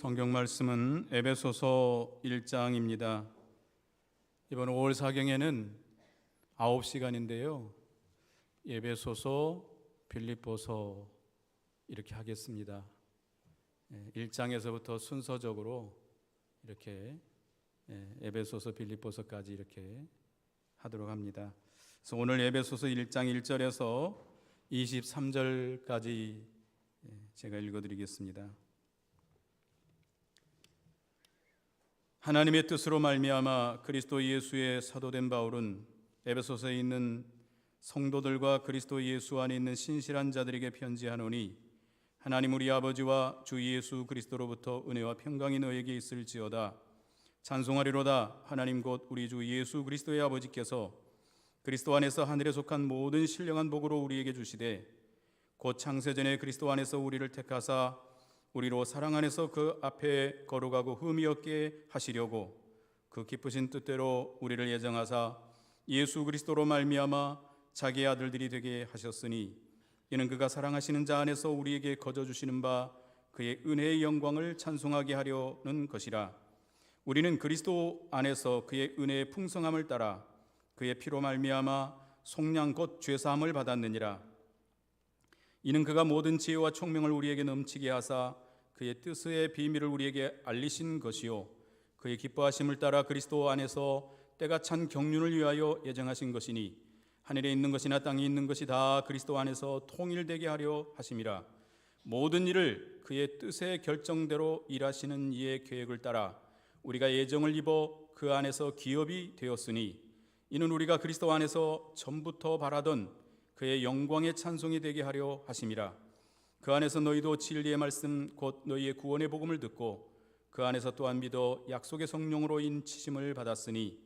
성경 말씀은 에베소서 1장입니다. 이번 5월 사경에는 9시간인데요. 에베소서, 빌립보서 이렇게 하겠습니다. 1장에서부터 순서적으로 이렇게 에베소서, 빌립보서까지 이렇게 하도록 합니다. 그래서 오늘 에베소서 1장 1절에서 23절까지 제가 읽어드리겠습니다. 하나님의 뜻으로 말미암아 그리스도 예수의 사도된 바울은 에베소서에 있는 성도들과 그리스도 예수 안에 있는 신실한 자들에게 편지하노니 하나님 우리 아버지와 주 예수 그리스도로부터 은혜와 평강이 너에게 있을지어다. 찬송하리로다. 하나님 곧 우리 주 예수 그리스도의 아버지께서 그리스도 안에서 하늘에 속한 모든 신령한 복으로 우리에게 주시되 곧 창세전에 그리스도 안에서 우리를 택하사 우리로 사랑 안에서 그 앞에 거룩하고 흠이 없게 하시려고 그 기쁘신 뜻대로 우리를 예정하사 예수 그리스도로 말미암아 자기의 아들들이 되게 하셨으니 이는 그가 사랑하시는 자 안에서 우리에게 거저 주시는 바 그의 은혜의 영광을 찬송하게 하려는 것이라. 우리는 그리스도 안에서 그의 은혜의 풍성함을 따라 그의 피로 말미암아 속량 곧 죄사함을 받았느니라. 이는 그가 모든 지혜와 총명을 우리에게 넘치게 하사 그의 뜻의 비밀을 우리에게 알리신 것이요 그의 기뻐하심을 따라 그리스도 안에서 때가 찬 경륜을 위하여 예정하신 것이니 하늘에 있는 것이나 땅에 있는 것이 다 그리스도 안에서 통일되게 하려 하심이라. 모든 일을 그의 뜻의 결정대로 일하시는 이의 계획을 따라 우리가 예정을 입어 그 안에서 기업이 되었으니 이는 우리가 그리스도 안에서 전부터 바라던 그의 영광의 찬송이 되게 하려 하심이라. 그 안에서 너희도 진리의 말씀 곧 너희의 구원의 복음을 듣고 그 안에서 또한 믿어 약속의 성령으로 인치심을 받았으니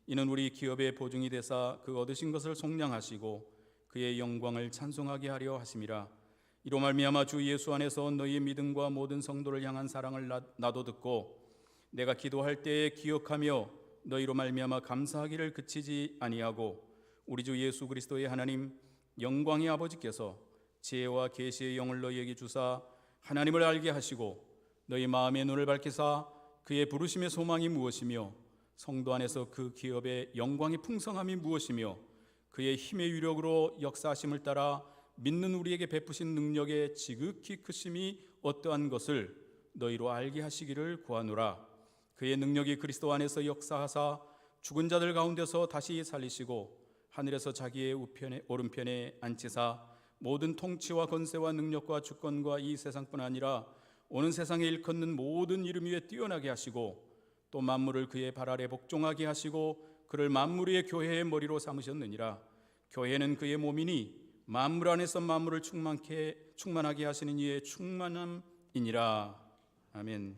이는 우리 기업의 보증이 되사 그 얻으신 것을 속량하시고 그의 영광을 찬송하게 하려 하심이라. 이로 말미암아 주 예수 안에서 너희의 믿음과 모든 성도를 향한 사랑을 나도 듣고 내가 기도할 때에 기억하며 너희로 말미암아 감사하기를 그치지 아니하고 우리 주 예수 그리스도의 하나님 영광의 아버지께서 지혜와 계시의 영을 너희에게 주사 하나님을 알게 하시고 너희 마음의 눈을 밝히사 그의 부르심의 소망이 무엇이며 성도 안에서 그 기업의 영광의 풍성함이 무엇이며 그의 힘의 위력으로 역사하심을 따라 믿는 우리에게 베푸신 능력의 지극히 크심이 어떠한 것을 너희로 알게 하시기를 구하노라. 그의 능력이 그리스도 안에서 역사하사 죽은 자들 가운데서 다시 살리시고 하늘에서 자기의 오른편에 앉히사 모든 통치와 권세와 능력과 주권과 이 세상뿐 아니라 오는 세상에 일컫는 모든 이름 위에 뛰어나게 하시고 또 만물을 그의 발 아래 복종하게 하시고 그를 만물 위의 교회의 머리로 삼으셨느니라. 교회는 그의 몸이니 만물 안에서 만물을 충만하게 하시는 이의 충만함이니라. 아멘.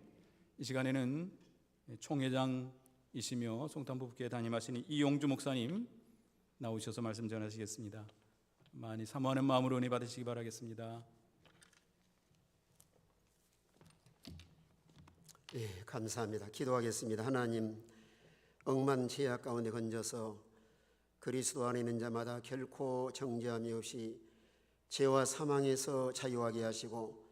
이 시간에는 총회장이시며 송탄부교회 담임하시는 이용주 목사님 나오셔서 말씀 전하시겠습니다. 많이 사모하는 마음으로 은혜 받으시기 바라겠습니다. 감사합니다. 기도하겠습니다. 하나님, 억만 죄악 가운데 건져서 그리스도 안에 있는 자마다 결코 정죄함이 없이 죄와 사망에서 자유하게 하시고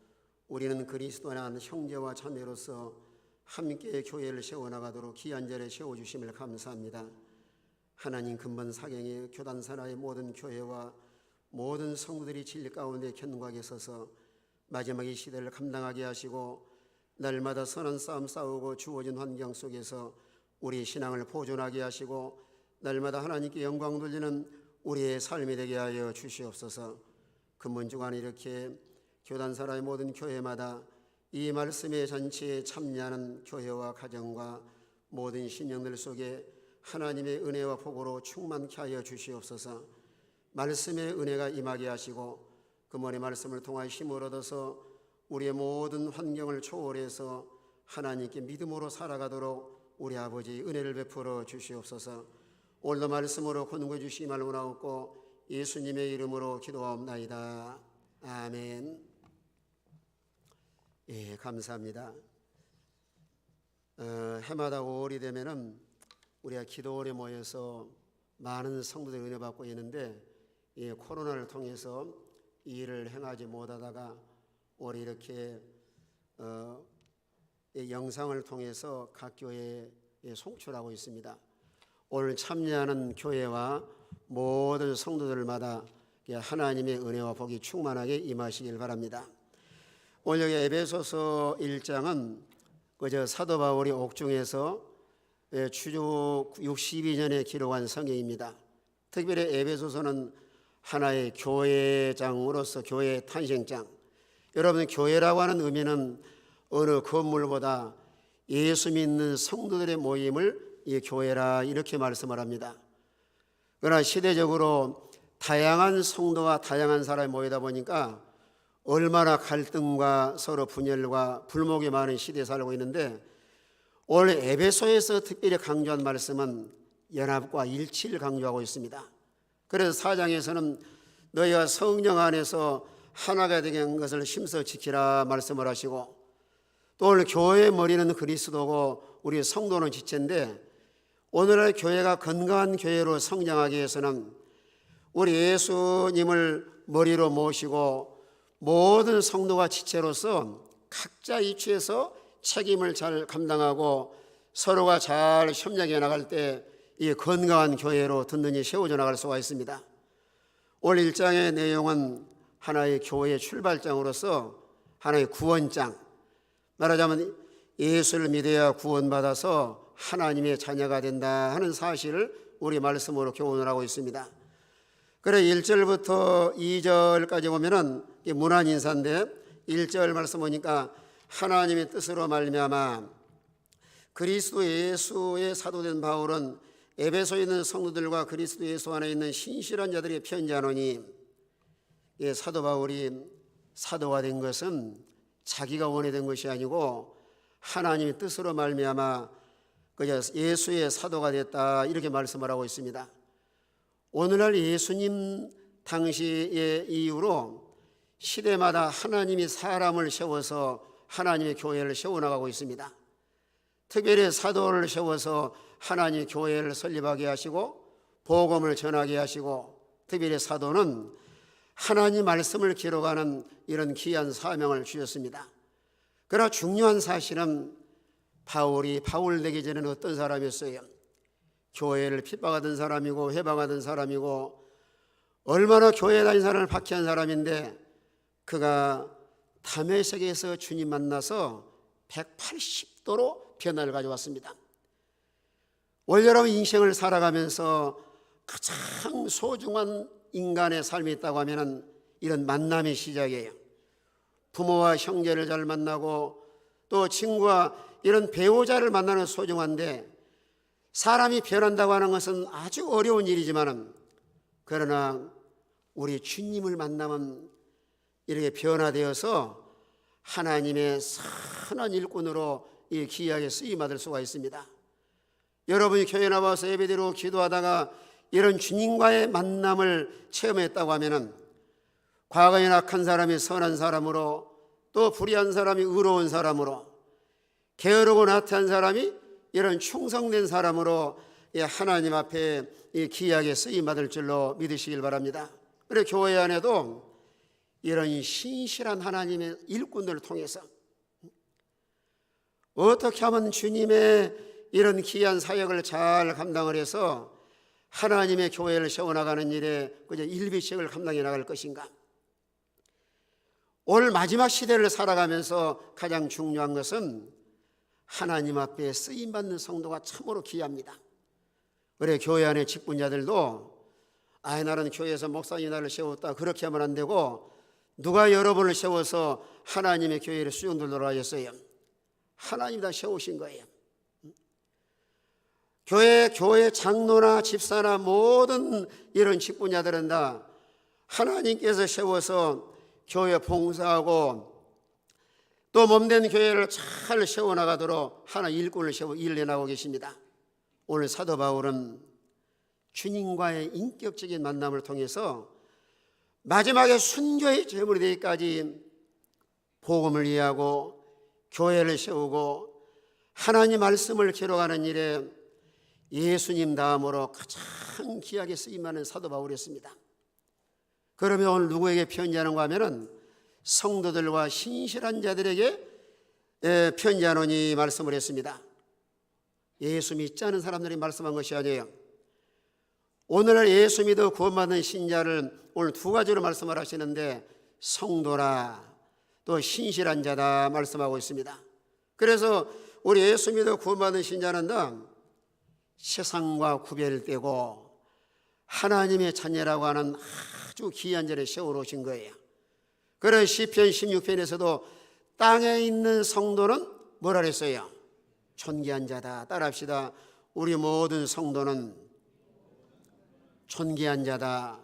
우리는 그리스도 안에 한 형제와 자매로서 함께 교회를 세워나가도록 귀한 자리에 세워주심을 감사합니다. 하나님, 근본 사경의 교단산하의 모든 교회와 모든 성도들이 진리 가운데 견고하게 서서 마지막의 시대를 감당하게 하시고 날마다 선한 싸움 싸우고 주어진 환경 속에서 우리의 신앙을 보존하게 하시고 날마다 하나님께 영광 돌리는 우리의 삶이 되게 하여 주시옵소서. 근본 주간 이렇게 교단산하의 모든 교회마다 이 말씀의 잔치에 참여하는 교회와 가정과 모든 신령들 속에 하나님의 은혜와 복으로 충만케 하여 주시옵소서. 말씀의 은혜가 임하게 하시고 그분의 말씀을 통하여 힘을 얻어서 우리의 모든 환경을 초월해서 하나님께 믿음으로 살아가도록 우리 아버지 은혜를 베풀어 주시옵소서. 오늘도 말씀으로 권고해 주시기를 원하옵고 예수님의 이름으로 기도하옵나이다. 아멘. 감사합니다. 해마다 5월이 되면은 우리가 기도원에 모여서 많은 성도들이 은혜 받고 있는데 코로나를 통해서 이 일을 행하지 못하다가 올해 이렇게 영상을 통해서 각 교회에 송출하고 있습니다. 오늘 참여하는 교회와 모든 성도들마다 하나님의 은혜와 복이 충만하게 임하시길 바랍니다. 오늘 여기 에베소서 1장은 그저 사도 바울이 옥중에서 주주 62년에 기록한 성경입니다. 특별히 에베소서는 하나의 교회장으로서 교회의 탄생장. 여러분, 교회라고 하는 의미는 어느 건물보다 예수 믿는 성도들의 모임을 이 교회라 이렇게 말씀을 합니다. 그러나 시대적으로 다양한 성도와 다양한 사람이 모이다 보니까 얼마나 갈등과 서로 분열과 불목이 많은 시대에 살고 있는데, 오늘 에베소에서 특별히 강조한 말씀은 연합과 일치를 강조하고 있습니다. 그래서 4장에서는 너희가 성령 안에서 하나가 되게 한 것을 힘써 지키라 말씀을 하시고, 또 오늘 교회의 머리는 그리스도고 우리 성도는 지체인데, 오늘날 교회가 건강한 교회로 성장하기 위해서는 우리 예수님을 머리로 모시고 모든 성도가 지체로서 각자 위치에서 책임을 잘 감당하고 서로가 잘 협력해 나갈 때 이 건강한 교회로 든든히 세워져 나갈 수가 있습니다. 오늘 1장의 내용은 하나의 교회의 출발장으로서 하나의 구원장, 말하자면 예수를 믿어야 구원받아서 하나님의 자녀가 된다 하는 사실을 우리 말씀으로 교훈을 하고 있습니다. 그래 1절부터 2절까지 보면은 문안 인사인데, 1절 말씀 보니까 하나님의 뜻으로 말미암아 그리스도 예수의 사도된 바울은 에베소에 있는 성도들과 그리스도 예수 안에 있는 신실한 자들에게 편지하노니, 사도 바울이 사도가 된 것은 자기가 원해된 것이 아니고 하나님의 뜻으로 말미암아 그저 예수의 사도가 됐다 이렇게 말씀을 하고 있습니다. 오늘날 예수님 당시의 이유로 시대마다 하나님이 사람을 세워서 하나님의 교회를 세워나가고 있습니다. 특별히 사도를 세워서 하나님의 교회를 설립하게 하시고 복음을 전하게 하시고, 특별히 사도는 하나님 말씀을 기록하는 이런 귀한 사명을 주셨습니다. 그러나 중요한 사실은 바울이 바울 되기 전에는 어떤 사람이었어요? 교회를 핍박하던 사람이고 회방하던 사람이고 얼마나 교회에 다닌 사람을 박해한 사람인데, 그가 다메섹에서 주님 만나서 180도로 변화를 가져왔습니다. 오늘 여러분 인생을 살아가면서 가장 소중한 인간의 삶이 있다고 하면 이런 만남의 시작이에요. 부모와 형제를 잘 만나고 또 친구와 이런 배우자를 만나는 소중한데, 사람이 변한다고 하는 것은 아주 어려운 일이지만, 그러나 우리 주님을 만나면 이렇게 변화되어서 하나님의 선한 일꾼으로 귀하게 쓰임받을 수가 있습니다. 여러분이 교회 나와서 예배드리고 기도하다가 이런 주님과의 만남을 체험했다고 하면, 과거에 악한 사람이 선한 사람으로, 또 불의한 사람이 의로운 사람으로, 게으르고 나태한 사람이 이런 충성된 사람으로 하나님 앞에 귀하게 쓰임받을 줄로 믿으시길 바랍니다. 그리고 교회 안에도 이런 신실한 하나님의 일꾼들을 통해서 어떻게 하면 주님의 이런 귀한 사역을 잘 감당을 해서 하나님의 교회를 세워나가는 일에 그저 일비씩을 감당해 나갈 것인가? 오늘 마지막 시대를 살아가면서 가장 중요한 것은 하나님 앞에 쓰임받는 성도가 참으로 귀합니다. 그래 교회 안에 직분자들도 나는 교회에서 목사님 나를 세웠다 그렇게 하면 안 되고, 누가 여러분을 세워서 하나님의 교회를 수용들도록 하셨어요? 하나님이 다 세우신 거예요. 교회 장로나 집사나 모든 이런 직분자들은 다 하나님께서 세워서 교회 봉사하고 또 몸된 교회를 잘 세워나가도록 하나 일꾼을 세워 일을 해나가고 계십니다. 오늘 사도 바울은 주님과의 인격적인 만남을 통해서 마지막에 순교의 제물이 되기까지 복음을 이해하고 교회를 세우고 하나님 말씀을 기록하는 일에 예수님 다음으로 가장 귀하게 쓰임하는 사도 바울이었습니다. 그러면 오늘 누구에게 편지하는가 하면은 성도들과 신실한 자들에게 편지하노니 말씀을 했습니다. 예수 믿지 않은 사람들이 말씀한 것이 아니에요. 오늘날 예수 믿어 구원받는 신자를 오늘 두 가지로 말씀을 하시는데 성도라 또 신실한 자다 말씀하고 있습니다. 그래서 우리 예수 믿어 구원받는 신자는 세상과 구별되고 하나님의 자녀라고 하는 아주 귀한 자리에 세워놓으신 거예요. 그런 시편 16편에서도 땅에 있는 성도는 뭐라 그랬어요? 존귀한 자다. 따라합시다. 우리 모든 성도는 존귀한 자다.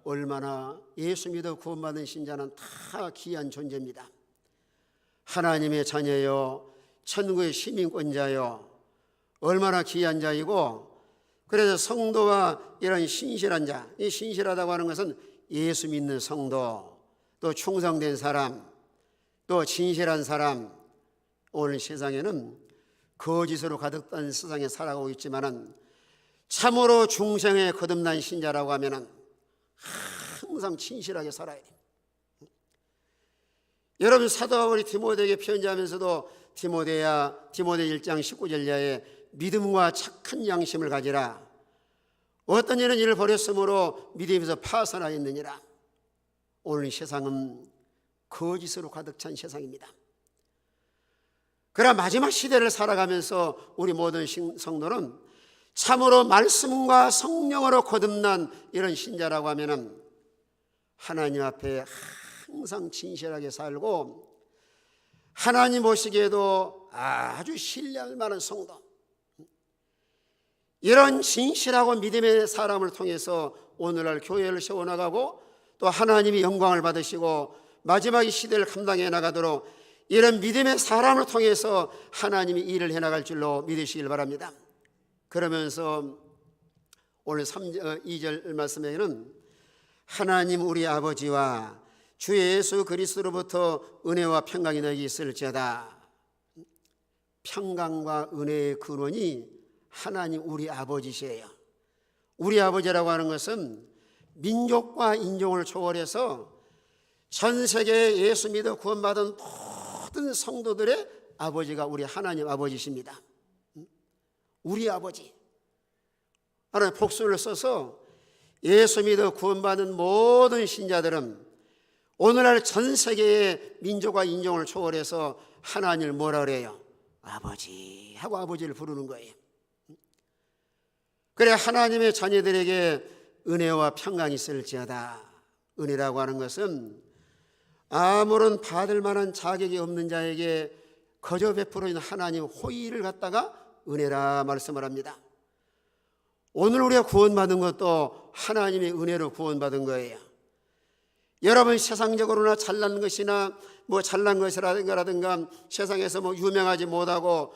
얼마나 예수 믿어 구원받은 신자는 다 귀한 존재입니다. 하나님의 자녀요, 천국의 시민권자요, 얼마나 귀한 자이고, 그래서 성도와 이런 신실한 자, 이 신실하다고 하는 것은 예수 믿는 성도, 또 충성된 사람, 또 진실한 사람. 오늘 세상에는 거짓으로 가득 찬 세상에 살아가고 있지만은 참으로 중생에 거듭난 신자라고 하면은 항상 진실하게 살아야 돼요. 여러분 사도 바울이 디모데에게 편지하면서도 디모데야, 디모데 1장 19절 이하에 믿음과 착한 양심을 가지라. 어떤 이는 이를 버렸으므로 믿음에서 파산하였느니라. 오늘 세상은 거짓으로 가득 찬 세상입니다. 그러나 마지막 시대를 살아가면서 우리 모든 성도는 참으로 말씀과 성령으로 거듭난 이런 신자라고 하면은 하나님 앞에 항상 진실하게 살고 하나님 보시기에도 아주 신뢰할 만한 성도, 이런 진실하고 믿음의 사람을 통해서 오늘날 교회를 세워나가고 또 하나님이 영광을 받으시고 마지막 시대를 감당해 나가도록 이런 믿음의 사람을 통해서 하나님이 일을 해나갈 줄로 믿으시길 바랍니다. 그러면서 오늘 2절 말씀에는 하나님 우리 아버지와 주 예수 그리스도로부터 은혜와 평강이 너에게 있을지어다. 평강과 은혜의 근원이 하나님 우리 아버지시에요. 우리 아버지라고 하는 것은 민족과 인종을 초월해서 전 세계에 예수 믿어 구원받은 모든 성도들의 아버지가 우리 하나님 아버지십니다. 우리 아버지. 하나님 복수를 써서 예수 믿어 구원받은 모든 신자들은 오늘날 전 세계의 민족과 인종을 초월해서 하나님을 뭐라 그래요? 아버지 하고 아버지를 부르는 거예요. 그래 하나님의 자녀들에게 은혜와 평강이 있을지어다. 은혜라고 하는 것은 아무런 받을 만한 자격이 없는 자에게 거저 베풀어 있는 하나님 호의를 갖다가 은혜라 말씀을 합니다. 오늘 우리가 구원받은 것도 하나님의 은혜로 구원받은 거예요. 여러분 세상적으로나 잘난 것이나 잘난 것이라든가 세상에서 유명하지 못하고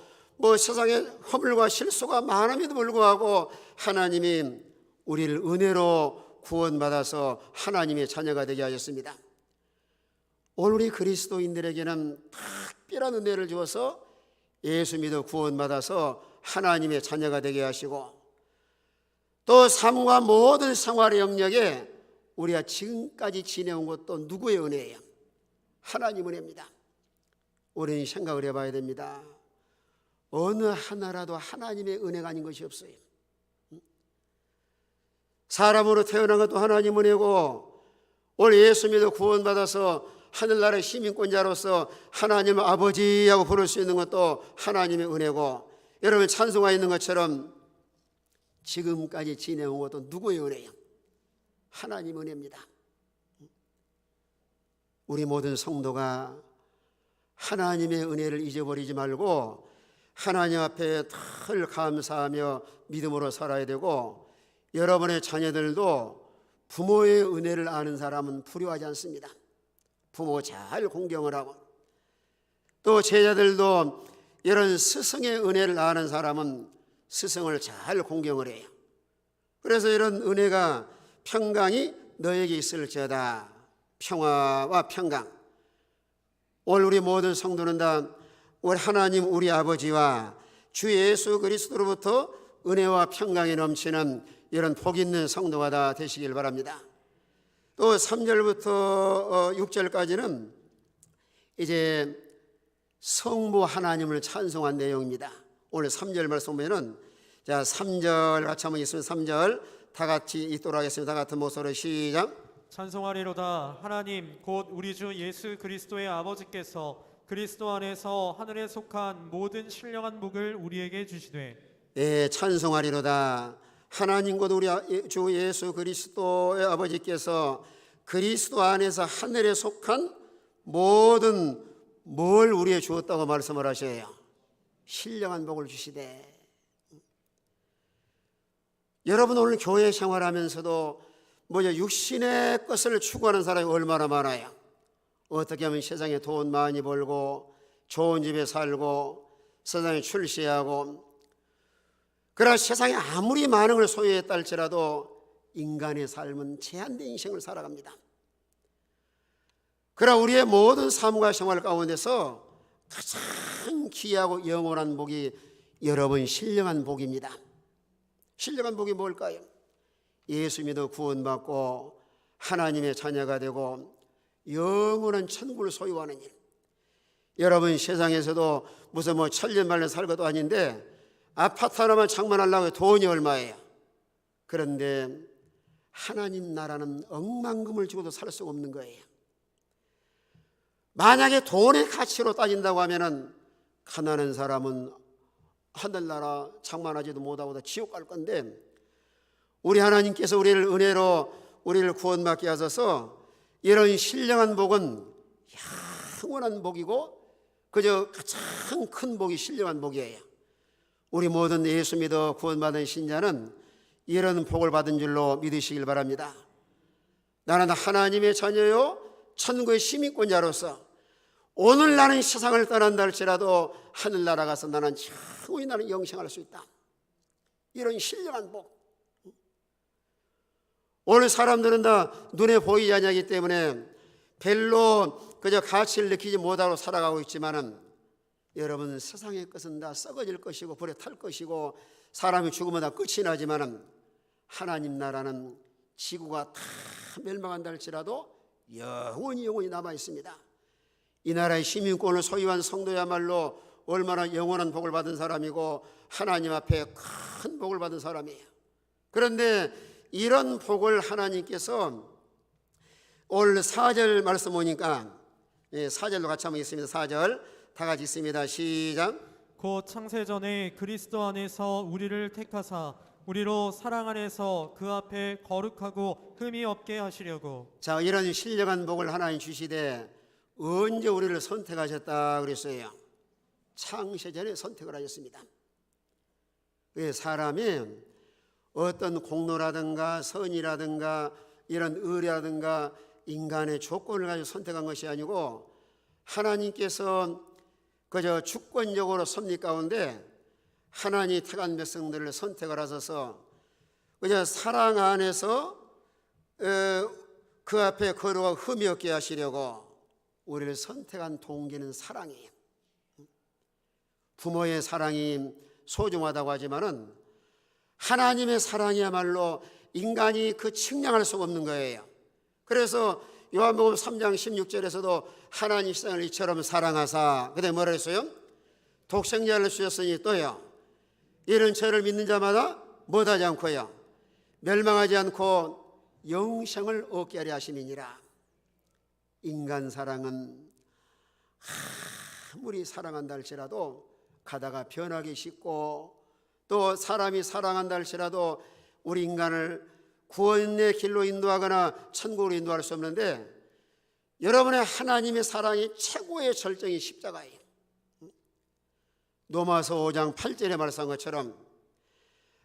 세상에 허물과 실수가 많음에도 불구하고 하나님이 우리를 은혜로 구원받아서 하나님의 자녀가 되게 하셨습니다. 오늘 우리 그리스도인들에게는 특별한 은혜를 주어서 예수 믿어 구원받아서 하나님의 자녀가 되게 하시고 또 삶과 모든 생활의 영역에 우리가 지금까지 지내온 것도 누구의 은혜예요? 하나님 은혜입니다. 우리는 생각을 해봐야 됩니다. 어느 하나라도 하나님의 은혜가 아닌 것이 없어요. 사람으로 태어난 것도 하나님 은혜고 오늘 예수 믿어 구원받아서 하늘나라의 시민권자로서 하나님 아버지하고 부를 수 있는 것도 하나님의 은혜고 여러분 찬송하여 있는 것처럼 지금까지 지내온 것도 누구의 은혜예요? 하나님 은혜입니다. 우리 모든 성도가 하나님의 은혜를 잊어버리지 말고 하나님 앞에 늘 감사하며 믿음으로 살아야 되고 여러분의 자녀들도 부모의 은혜를 아는 사람은 불효하지 않습니다. 부모 잘 공경을 하고 또 제자들도 이런 스승의 은혜를 아는 사람은 스승을 잘 공경을 해요. 그래서 이런 은혜가 평강이 너에게 있을지어다. 평화와 평강. 오늘 우리 모든 성도는 다 우리 하나님 우리 아버지와 주 예수 그리스도로부터 은혜와 평강이 넘치는 이런 복 있는 성도가 다 되시길 바랍니다. 또 3절부터 6절까지는 이제 성부 하나님을 찬송한 내용입니다. 오늘 3절 말씀 보면은, 자, 3절 같이 한번 있으면 3절 다 같이 읽도록 하겠습니다. 다 같은 목소리로 시작. 찬송하리로다. 하나님 곧 우리 주 예수 그리스도의 아버지께서 그리스도 안에서 하늘에 속한 모든 신령한 복을 우리에게 주시되. 예, 찬송하리로다. 하나님 곧 우리 주 예수 그리스도의 아버지께서 그리스도 안에서 하늘에 속한 모든 뭘 우리에 주었다고 말씀을 하셔요. 신령한 복을 주시되. 여러분, 오늘 교회 생활하면서도 육신의 것을 추구하는 사람이 얼마나 많아요. 어떻게 하면 세상에 돈 많이 벌고 좋은 집에 살고 세상에 출세하고, 그러나 세상에 아무리 많은 걸 소유했다 할지라도 인간의 삶은 제한된 인생을 살아갑니다. 그러나 우리의 모든 삶과 생활 가운데서 가장 귀하고 영원한 복이 여러분 신령한 복입니다. 신령한 복이 뭘까요? 예수 믿어 구원받고 하나님의 자녀가 되고 영원한 천국을 소유하는 일. 여러분, 세상에서도 무슨 천년만년 살 것도 아닌데 아파트 하나만 장만하려고 돈이 얼마예요? 그런데 하나님 나라는 억만금을 주고도 살 수 없는 거예요. 만약에 돈의 가치로 따진다고 하면은 가난한 사람은 하늘나라 장만하지도 못하고 다 지옥 갈 건데, 우리 하나님께서 우리를 은혜로 우리를 구원받게 하셔서 이런 신령한 복은 영원한 복이고 그저 가장 큰 복이 신령한 복이에요. 우리 모든 예수 믿어 구원받은 신자는 이런 복을 받은 줄로 믿으시길 바랍니다. 나는 하나님의 자녀요 천국의 시민권자로서 오늘 나는 세상을 떠난다 할지라도 하늘나라 가서 나는 영원히 나는 영생할 수 있다. 이런 신령한 복. 오늘 사람들은 다 눈에 보이지 않기 때문에 별로 그저 가치를 느끼지 못하고 살아가고 있지만은, 여러분, 세상의 것은 다 썩어질 것이고 불에 탈 것이고 사람이 죽으면 다 끝이 나지만은 하나님 나라는 지구가 다 멸망한다 할지라도 영원히 남아 있습니다. 이 나라의 시민권을 소유한 성도야말로 얼마나 영원한 복을 받은 사람이고 하나님 앞에 큰 복을 받은 사람이에요. 그런데 이런 복을 하나님께서 오늘 4절 말씀 보니까, 4절로 같이 한번 읽습니다. 4절 다 같이 읽습니다. 시작. 곧 창세전에 그리스도 안에서 우리를 택하사 우리로 사랑 안에서 그 앞에 거룩하고 흠이 없게 하시려고. 자, 이런 신령한 복을 하나님 주시되 언제 우리를 선택하셨다 그랬어요? 창세전에 선택을 하셨습니다. 왜 사람이 어떤 공로라든가 선이라든가 이런 의라든가 인간의 조건을 가지고 선택한 것이 아니고 하나님께서 그저 주권적으로 섭리 가운데 하나님이 택한 백성들을 선택을 하셔서 그저 사랑 안에서 그 앞에 거룩하고 흠이 없게 하시려고 우리를 선택한 동기는 사랑이에요. 부모의 사랑이 소중하다고 하지만은 하나님의 사랑이야말로 인간이 그 측량할 수가 없는 거예요. 그래서 요한복음 3장 16절에서도 하나님 세상을 이처럼 사랑하사, 그다음에 뭐라 했어요? 독생자를 주셨으니 또요 이런 저를 믿는 자마다 못하지 않고요 멸망하지 않고 영생을 얻게 하려 하심이니라. 인간 사랑은 아무리 사랑한다 할지라도 가다가 변하기 쉽고, 또 사람이 사랑한다 할지라도 우리 인간을 구원의 길로 인도하거나 천국으로 인도할 수 없는데, 여러분의 하나님의 사랑이 최고의 절정이 십자가예요. 로마서 5장 8절에 말씀한 것처럼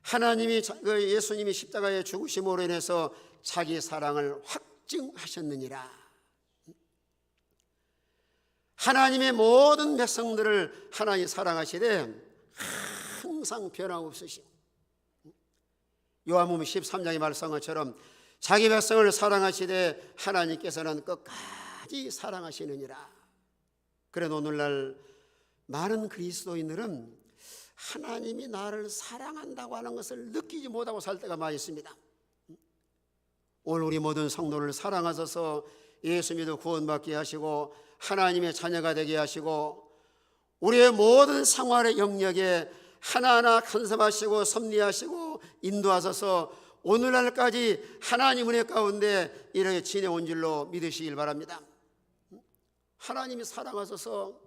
하나님이 예수님이 십자가에 죽으심으로 인해서 자기 사랑을 확증하셨느니라. 하나님의 모든 백성들을 하나님이 사랑하시되 항상 변함없으심. 요한복음 13장에 말씀한 것처럼 자기 백성을 사랑하시되 하나님께서는 끝까지 사랑하시느니라. 그래도 오늘날 많은 그리스도인들은 하나님이 나를 사랑한다고 하는 것을 느끼지 못하고 살 때가 많이 있습니다. 오늘 우리 모든 성도를 사랑하셔서 예수 믿어 구원받게 하시고 하나님의 자녀가 되게 하시고 우리의 모든 생활의 영역에 하나하나 간섭하시고 섭리하시고 인도하셔서 오늘날까지 하나님 은혜 가운데 이렇게 지내온 줄로 믿으시길 바랍니다. 하나님이 사랑하셔서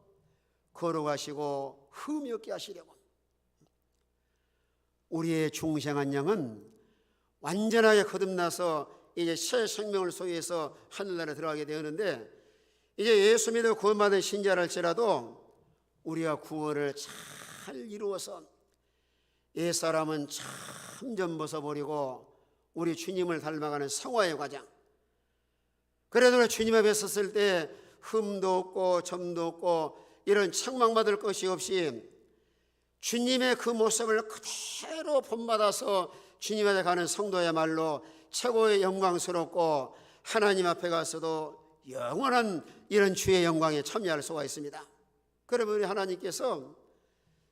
걸어가시고 흠이 없게 하시려고. 우리의 중생한 영은 완전하게 거듭나서 이제 새 생명을 소유해서 하늘나라에 들어가게 되었는데, 이제 예수 믿어 구원받은 신자랄지라도 우리가 구원을 잘 이루어서 옛사람은 점점 벗어버리고 우리 주님을 닮아가는 성화의 과정, 그래도 주님 앞에 섰을 때 흠도 없고 점도 없고 이런 책망받을 것이 없이 주님의 그 모습을 그대로 본받아서 주님 앞에 가는 성도야말로 최고의 영광스럽고 하나님 앞에 가서도 영원한 이런 주의 영광에 참여할 수가 있습니다. 그러면 우리 하나님께서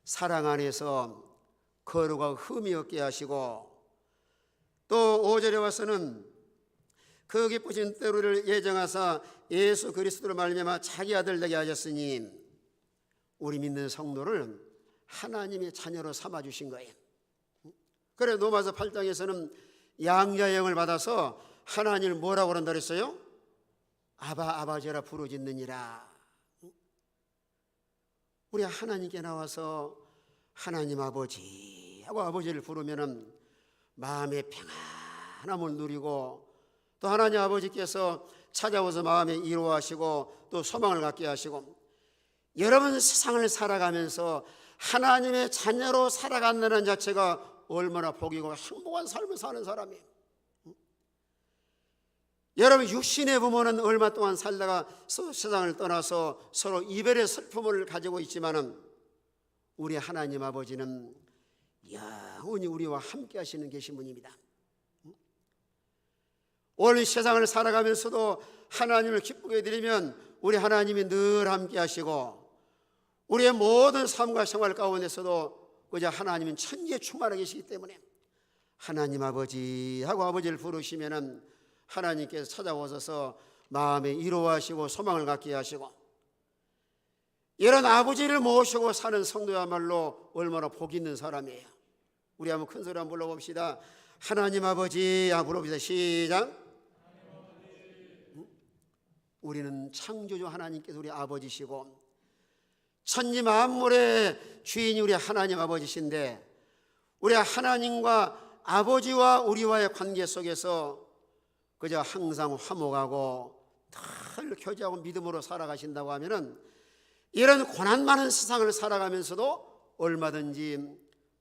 사랑 안에서 거룩하고 흠이 없게 하시고, 또 5절에 와서는 그 기쁘신 때를 예정하사 예수 그리스도로 말미암아 자기 아들 되게 하셨으니, 우리 믿는 성도를 하나님의 자녀로 삼아주신 거예요. 그래 로마서 8장에서는 양자의 영을 받아서 하나님을 뭐라고 그런다 그랬어요? 아바 아버지라 부르짖느니라. 우리 하나님께 나와서 하나님 아버지 하고 아버지를 부르면은 마음의 평안함을 누리고, 또 하나님 아버지께서 찾아오서 마음에 이루하시고 또 소망을 갖게 하시고, 여러분 세상을 살아가면서 하나님의 자녀로 살아간다는 자체가 얼마나 복이고 행복한 삶을 사는 사람이에요. 여러분 육신의 부모는 얼마 동안 살다가 세상을 떠나서 서로 이별의 슬픔을 가지고 있지만은, 우리 하나님 아버지는 영원히 우리와 함께 하시는 계신 분입니다. 오늘 세상을 살아가면서도 하나님을 기쁘게 드리면 우리 하나님이 늘 함께 하시고, 우리의 모든 삶과 생활 가운데서도 그저 하나님은 천지에 충만하게 계시기 때문에 하나님 아버지 하고 아버지를 부르시면은 하나님께서 찾아오셔서 마음에 이루하시고 소망을 갖게 하시고, 이런 아버지를 모시고 사는 성도야말로 얼마나 복 있는 사람이에요. 우리 한번 큰 소리 한번 불러봅시다. 하나님 아버지 한번 불러봅시다. 시작. 우리는 창조주 하나님께서 우리 아버지시고 천지 만물의 주인이 우리 하나님 아버지신데, 우리 하나님과 아버지와 우리와의 관계 속에서 그저 항상 화목하고 늘 교제하고 믿음으로 살아가신다고 하면은, 이런 고난 많은 세상을 살아가면서도 얼마든지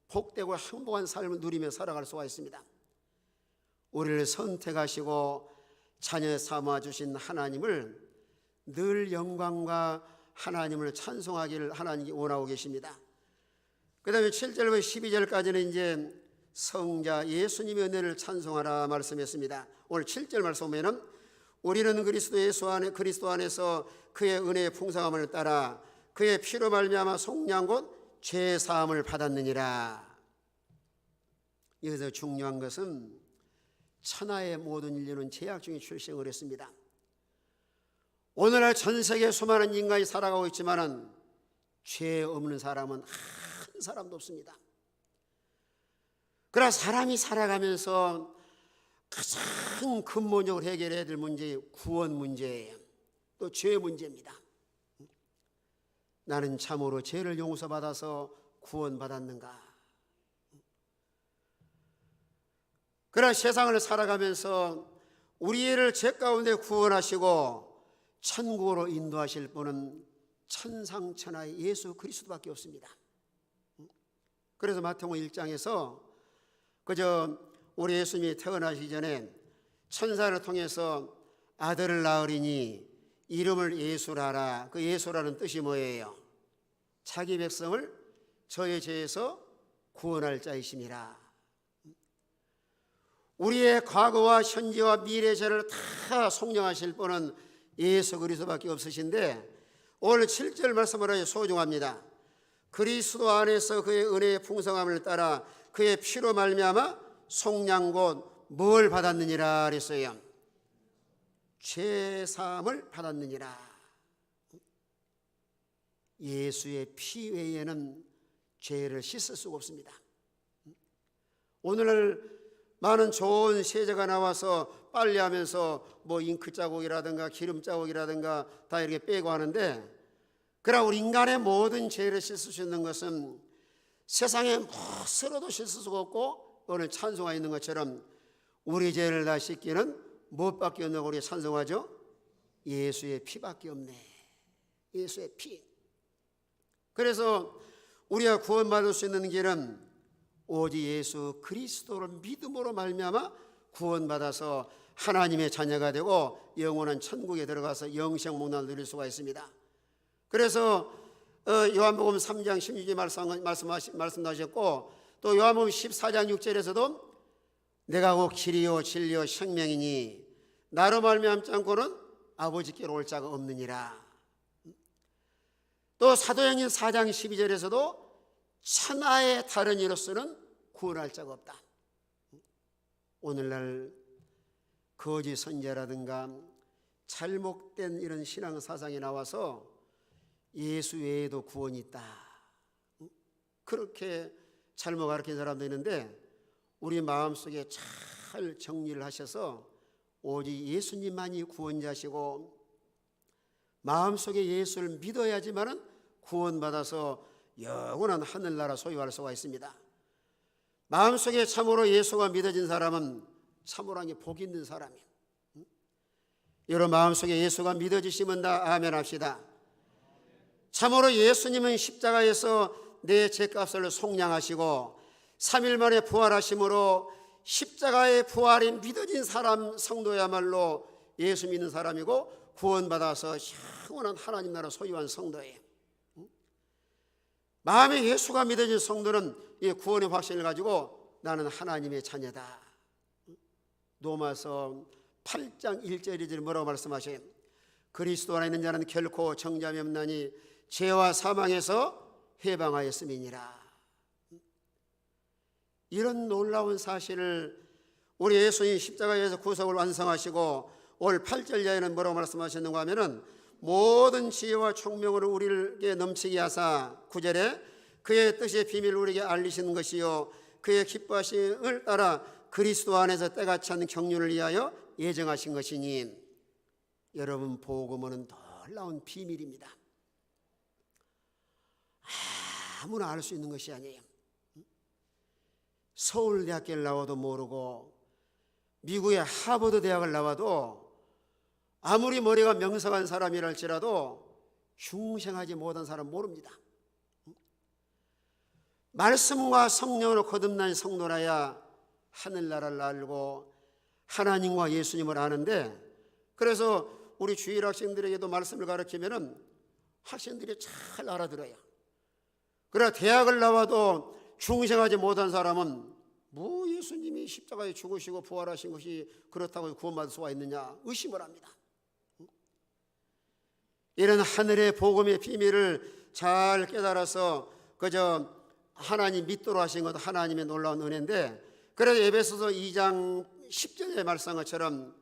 복되고 행복한 삶을 누리며 살아갈 수가 있습니다. 우리를 선택하시고 자녀 삼아 주신 하나님을 늘 영광과 하나님을 찬송하기를 하나님이 원하고 계십니다. 그 다음에 7절부터 12절까지는 이제 성자 예수님의 은혜를 찬송하라 말씀했습니다. 오늘 7절 말씀 보면은 우리는 그리스도 안에서 그의 은혜의 풍성함을 따라 그의 피로 말미암아 속량 곧 죄 사함을 받았느니라. 여기서 중요한 것은 천하의 모든 인류는 죄악 중에 출생을 했습니다. 오늘날 전 세계 수많은 인간이 살아가고 있지만은 죄 없는 사람은 한 사람도 없습니다. 그러나 사람이 살아가면서 가장 근본적으로 해결해야 될 문제, 구원 문제예요. 또 죄 문제입니다. 나는 참으로 죄를 용서받아서 구원받았는가? 그러나 세상을 살아가면서 우리를 죄 가운데 구원하시고 천국으로 인도하실 분은 천상천하의 예수 그리스도밖에 없습니다. 그래서 마태복음 1장에서 그저 우리 예수님이 태어나시기 전에 천사를 통해서 아들을 낳으리니 이름을 예수라라. 그 예수라는 뜻이 뭐예요? 자기 백성을 저의 죄에서 구원할 자이심이라. 우리의 과거와 현재와 미래 죄를 다 속량하실 분은 예수 그리스도밖에 없으신데, 오늘 7절 말씀을 아주 소중합니다. 그리스도 안에서 그의 은혜의 풍성함을 따라 그의 피로 말미암아 속량 곧 뭘 받았느니라 그랬어요? 죄 사함을 받았느니라. 예수의 피 외에는 죄를 씻을 수가 없습니다. 오늘날 많은 좋은 세제가 나와서 빨래하면서 뭐 잉크 자국이라든가 기름 자국이라든가 다 이렇게 빼고 하는데, 그러나 우리 인간의 모든 죄를 씻을 수 있는 것은 세상에 무엇으로도 씻을 수가 없고, 오늘 찬송가 있는 것처럼 우리 죄를 다 씻기는 무엇밖에 없냐고 우리 찬송하죠? 예수의 피밖에 없네. 예수의 피. 그래서 우리가 구원받을 수 있는 길은 오직 예수 그리스도를 믿음으로 말미암아 구원받아서 하나님의 자녀가 되고 영원한 천국에 들어가서 영생 목난을 누릴 수가 있습니다. 그래서 요한복음 3장 16절 말씀하셨고, 또 요한복음 14장 6절에서도 내가 곧 길이요 진리요 생명이니 나로 말미암지 않고는 아버지께로 올 자가 없느니라. 또 사도행전 4장 12절에서도 천하의 다른 이로서는 구원할 자가 없다. 오늘날 거짓 선지자라든가 잘못된 이런 신앙 사상이 나와서 예수 외에도 구원이 있다, 그렇게 잘못 가르친 사람도 있는데, 우리 마음속에 잘 정리를 하셔서 오직 예수님만이 구원자시고 마음속에 예수를 믿어야지만 구원받아서 영원한 하늘나라 소유할 수가 있습니다. 마음속에 참으로 예수가 믿어진 사람은 참으로 복이 있는 사람이에요. 여러분 마음속에 예수가 믿어지시면 다 아멘 합시다. 참으로 예수님은 십자가에서 내 죄값을 속량하시고 3일 만에 부활하심으로 십자가의 부활이 믿어진 사람 성도야말로 예수 믿는 사람이고 구원받아서 영원한 하나님 나라 소유한 성도예요. 마음에 예수가 믿어진 성도는 이 구원의 확신을 가지고 나는 하나님의 자녀다. 로마서 8장 1절 2절 뭐라고 말씀하셔요? 그리스도 안에 있는 자는 결코 정죄함이 없나니 죄와 사망에서 해방하였음이니라. 이런 놀라운 사실을 우리 예수님 십자가에서 구속을 완성하시고 올 8절 이하에는 뭐라고 말씀하셨는가 하면은 모든 지혜와 총명으로 우리에게 넘치게 하사 9절에 그의 뜻의 비밀을 우리에게 알리시는 것이요 그의 기뻐하심을 따라 그리스도 안에서 때가 찬 경륜을 위하여 예정하신 것이니. 여러분 복음은 놀라운 비밀입니다. 아무나 알 수 있는 것이 아니에요. 서울대학교를 나와도 모르고 미국의 하버드 대학을 나와도 아무리 머리가 명석한 사람이랄지라도 흉생하지 못한 사람 모릅니다. 말씀과 성령으로 거듭난 성도라야 하늘나라를 알고 하나님과 예수님을 아는데, 그래서 우리 주일 학생들에게도 말씀을 가르치면은 학생들이 잘 알아들어요. 그러나 대학을 나와도 중생하지 못한 사람은 뭐 예수님이 십자가에 죽으시고 부활하신 것이 그렇다고 구원받을 수가 있느냐 의심을 합니다. 이런 하늘의 복음의 비밀을 잘 깨달아서 그저 하나님 믿도록 하신 것도 하나님의 놀라운 은혜인데, 그래도 에베소서 2장 10절에 말씀한 것처럼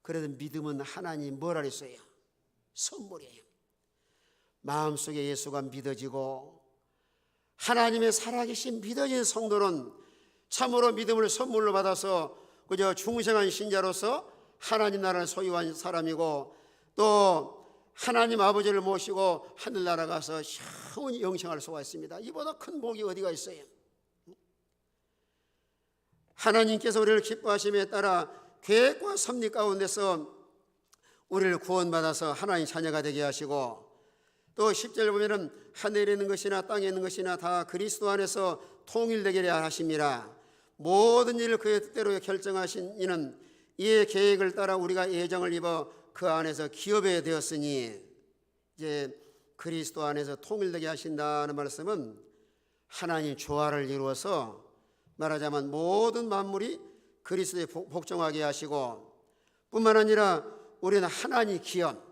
그래도 믿음은 하나님 뭐라 그랬어요? 선물이에요. 마음속에 예수가 믿어지고 하나님의 살아계신 믿어진 성도는 참으로 믿음을 선물로 받아서 그저 중생한 신자로서 하나님 나라를 소유한 사람이고, 또 하나님 아버지를 모시고 하늘나라 가서 영원히 영생할 수가 있습니다. 이보다 큰 복이 어디가 있어요? 하나님께서 우리를 기뻐하심에 따라 계획과 섭리 가운데서 우리를 구원받아서 하나님 자녀가 되게 하시고, 또 10절 보면은 하늘에 있는 것이나 땅에 있는 것이나 다 그리스도 안에서 통일되게 하심이라. 모든 일을 그의 뜻대로 결정하신 이는 이의 계획을 따라 우리가 예정을 입어 그 안에서 기업에 되었으니. 이제 그리스도 안에서 통일되게 하신다는 말씀은 하나님 조화를 이루어서 말하자면 모든 만물이 그리스도에 복종하게 하시고, 뿐만 아니라 우리는 하나님 기업,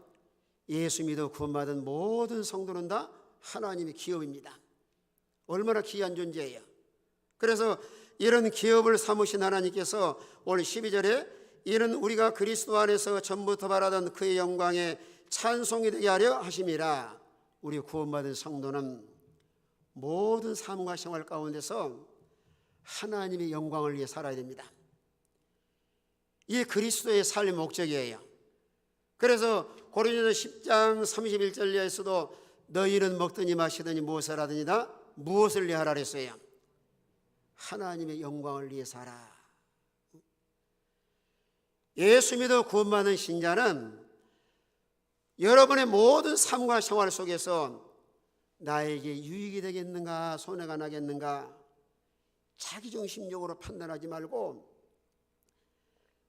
예수 믿어 구원받은 모든 성도는 다 하나님의 기업입니다. 얼마나 귀한 존재예요. 그래서 이런 기업을 삼으신 하나님께서 오늘 12절에 이는 우리가 그리스도 안에서 전부터 바라던 그의 영광에 찬송이 되게 하려 하심이라. 우리 구원받은 성도는 모든 삶과 생활 가운데서 하나님의 영광을 위해 살아야 됩니다. 이게 그리스도의 삶의 목적이에요. 그래서 고린도서 10장 31절에서도 너희는 먹더니 마시더니 무엇을 하더니 다 무엇을 위해 하라 그랬어요? 하나님의 영광을 위해 살아. 예수 믿어 구원받은 신자는 여러분의 모든 삶과 생활 속에서 나에게 유익이 되겠는가 손해가 나겠는가 자기중심적으로 판단하지 말고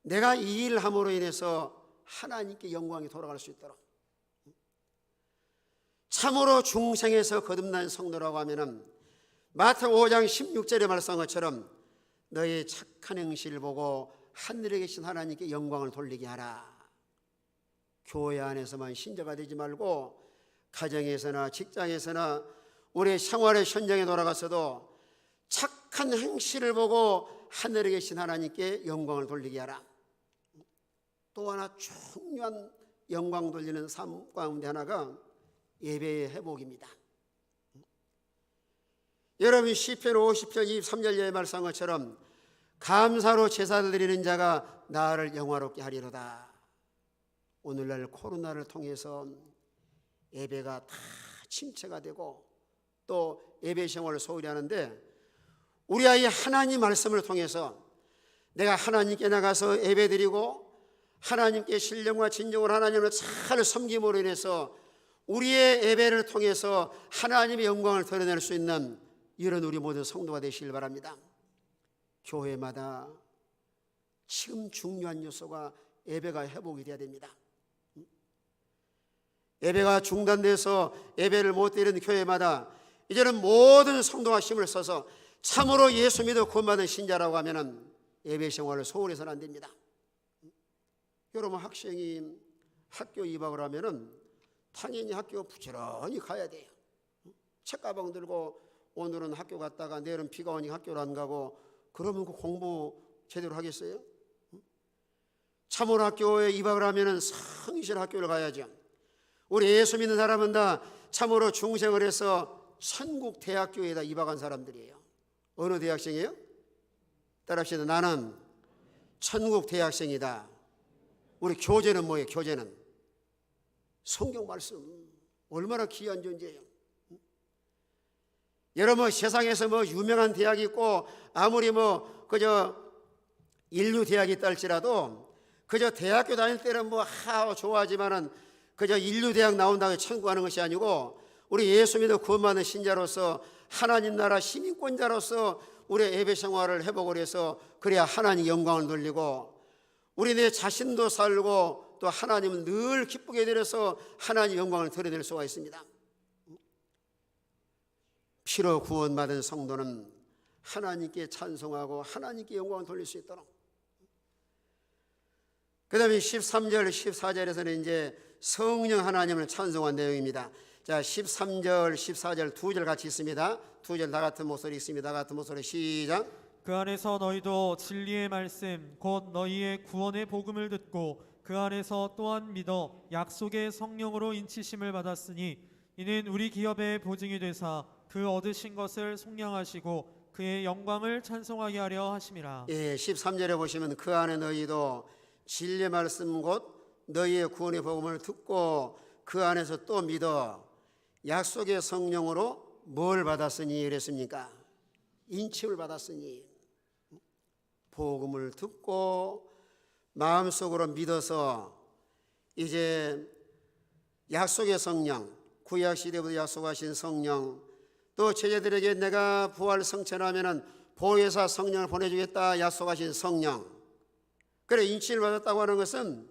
내가 이 일을 함으로 인해서 하나님께 영광이 돌아갈 수 있도록 참으로 중생에서 거듭난 성도라고 하면은 마태복음 5장 16절에 말씀한 것처럼 너의 착한 행실을 보고 하늘에 계신 하나님께 영광을 돌리게 하라. 교회 안에서만 신자가 되지 말고 가정에서나 직장에서나 우리의 생활의 현장에 돌아가서도 착한 행실을 보고 하늘에 계신 하나님께 영광을 돌리게 하라. 또 하나 중요한 영광 돌리는 삶 가운데 하나가 예배의 회복입니다. 여러분 시편 50편 23절에 말씀한 것처럼 감사로 제사를 드리는 자가 나를 영화롭게 하리로다. 오늘날 코로나를 통해서 예배가 다 침체가 되고 또 예배 생활을 소홀히 하는데 우리 아이 하나님 말씀을 통해서 내가 하나님께 나가서 예배 드리고 하나님께 신령과 진정으로 하나님을 잘 섬김으로 인해서 우리의 예배를 통해서 하나님의 영광을 드러낼 수 있는 이런 우리 모든 성도가 되시길 바랍니다. 교회마다 지금 중요한 요소가 예배가 회복이 돼야 됩니다. 예배가 중단돼서 예배를 못 드리는 교회마다 이제는 모든 성도가 힘을 써서 참으로 예수 믿어 구원받은 신자라고 하면은 예배 생활을 소홀히 해서는 안 됩니다. 여러분 학생이 학교 입학을 하면은 당연히 학교 부지런히 가야 돼요. 책가방 들고 오늘은 학교 갔다가 내일은 비가 오니 학교를 안 가고 그러면 그 공부 제대로 하겠어요? 참으로 학교에 입학을 하면은 성실 학교를 가야죠. 우리 예수 믿는 사람은 다 참으로 중생을 해서 천국 대학교에다 입학한 사람들이에요. 어느 대학생이에요? 따라합시다. 나는 천국 대학생이다. 우리 교재는 뭐예요? 교재는 성경 말씀. 얼마나 귀한 존재예요. 여러분 세상에서 뭐 유명한 대학이 있고 아무리 뭐 그저 인류 대학이 있다 할지라도 그저 대학교 다닐 때는 뭐 좋아하지만은 그저 인류 대학 나온다고 천국 가는 것이 아니고 우리 예수 믿어 구원받는 신자로서 하나님 나라 시민권자로서 우리의 예배 생활을 회복을 해서 그래야 하나님 영광을 돌리고 우리 내 자신도 살고 또 하나님은 늘 기쁘게 드려서 하나님 영광을 드러낼 수가 있습니다. 피로 구원받은 성도는 하나님께 찬송하고 하나님께 영광을 돌릴 수 있도록 그 다음에 13절 14절에서는 이제 성령 하나님을 찬송한 내용입니다. 자 13절 14절 두 절 같이 있습니다. 두 절 다 같은 목소리 있습니다. 다 같은 목소리 시작. 그 안에서 너희도 진리의 말씀 곧 너희의 구원의 복음을 듣고 그 안에서 또한 믿어 약속의 성령으로 인치심을 받았으니 이는 우리 기업의 보증이 되사 그 얻으신 것을 속량하시고 그의 영광을 찬송하게 하려 하심이라. 예, 13절에 보시면 그 안에 너희도 진리의 말씀 곧 너희의 구원의 복음을 듣고 그 안에서 또 믿어 약속의 성령으로 뭘 받았으니 이랬습니까? 인침을 받았으니 복음을 듣고 마음속으로 믿어서 이제 약속의 성령 구약 시대부터 약속하신 성령 또 제자들에게 내가 부활 성천하면은 보혜사 성령을 보내주겠다 약속하신 성령 그래 인침을 받았다고 하는 것은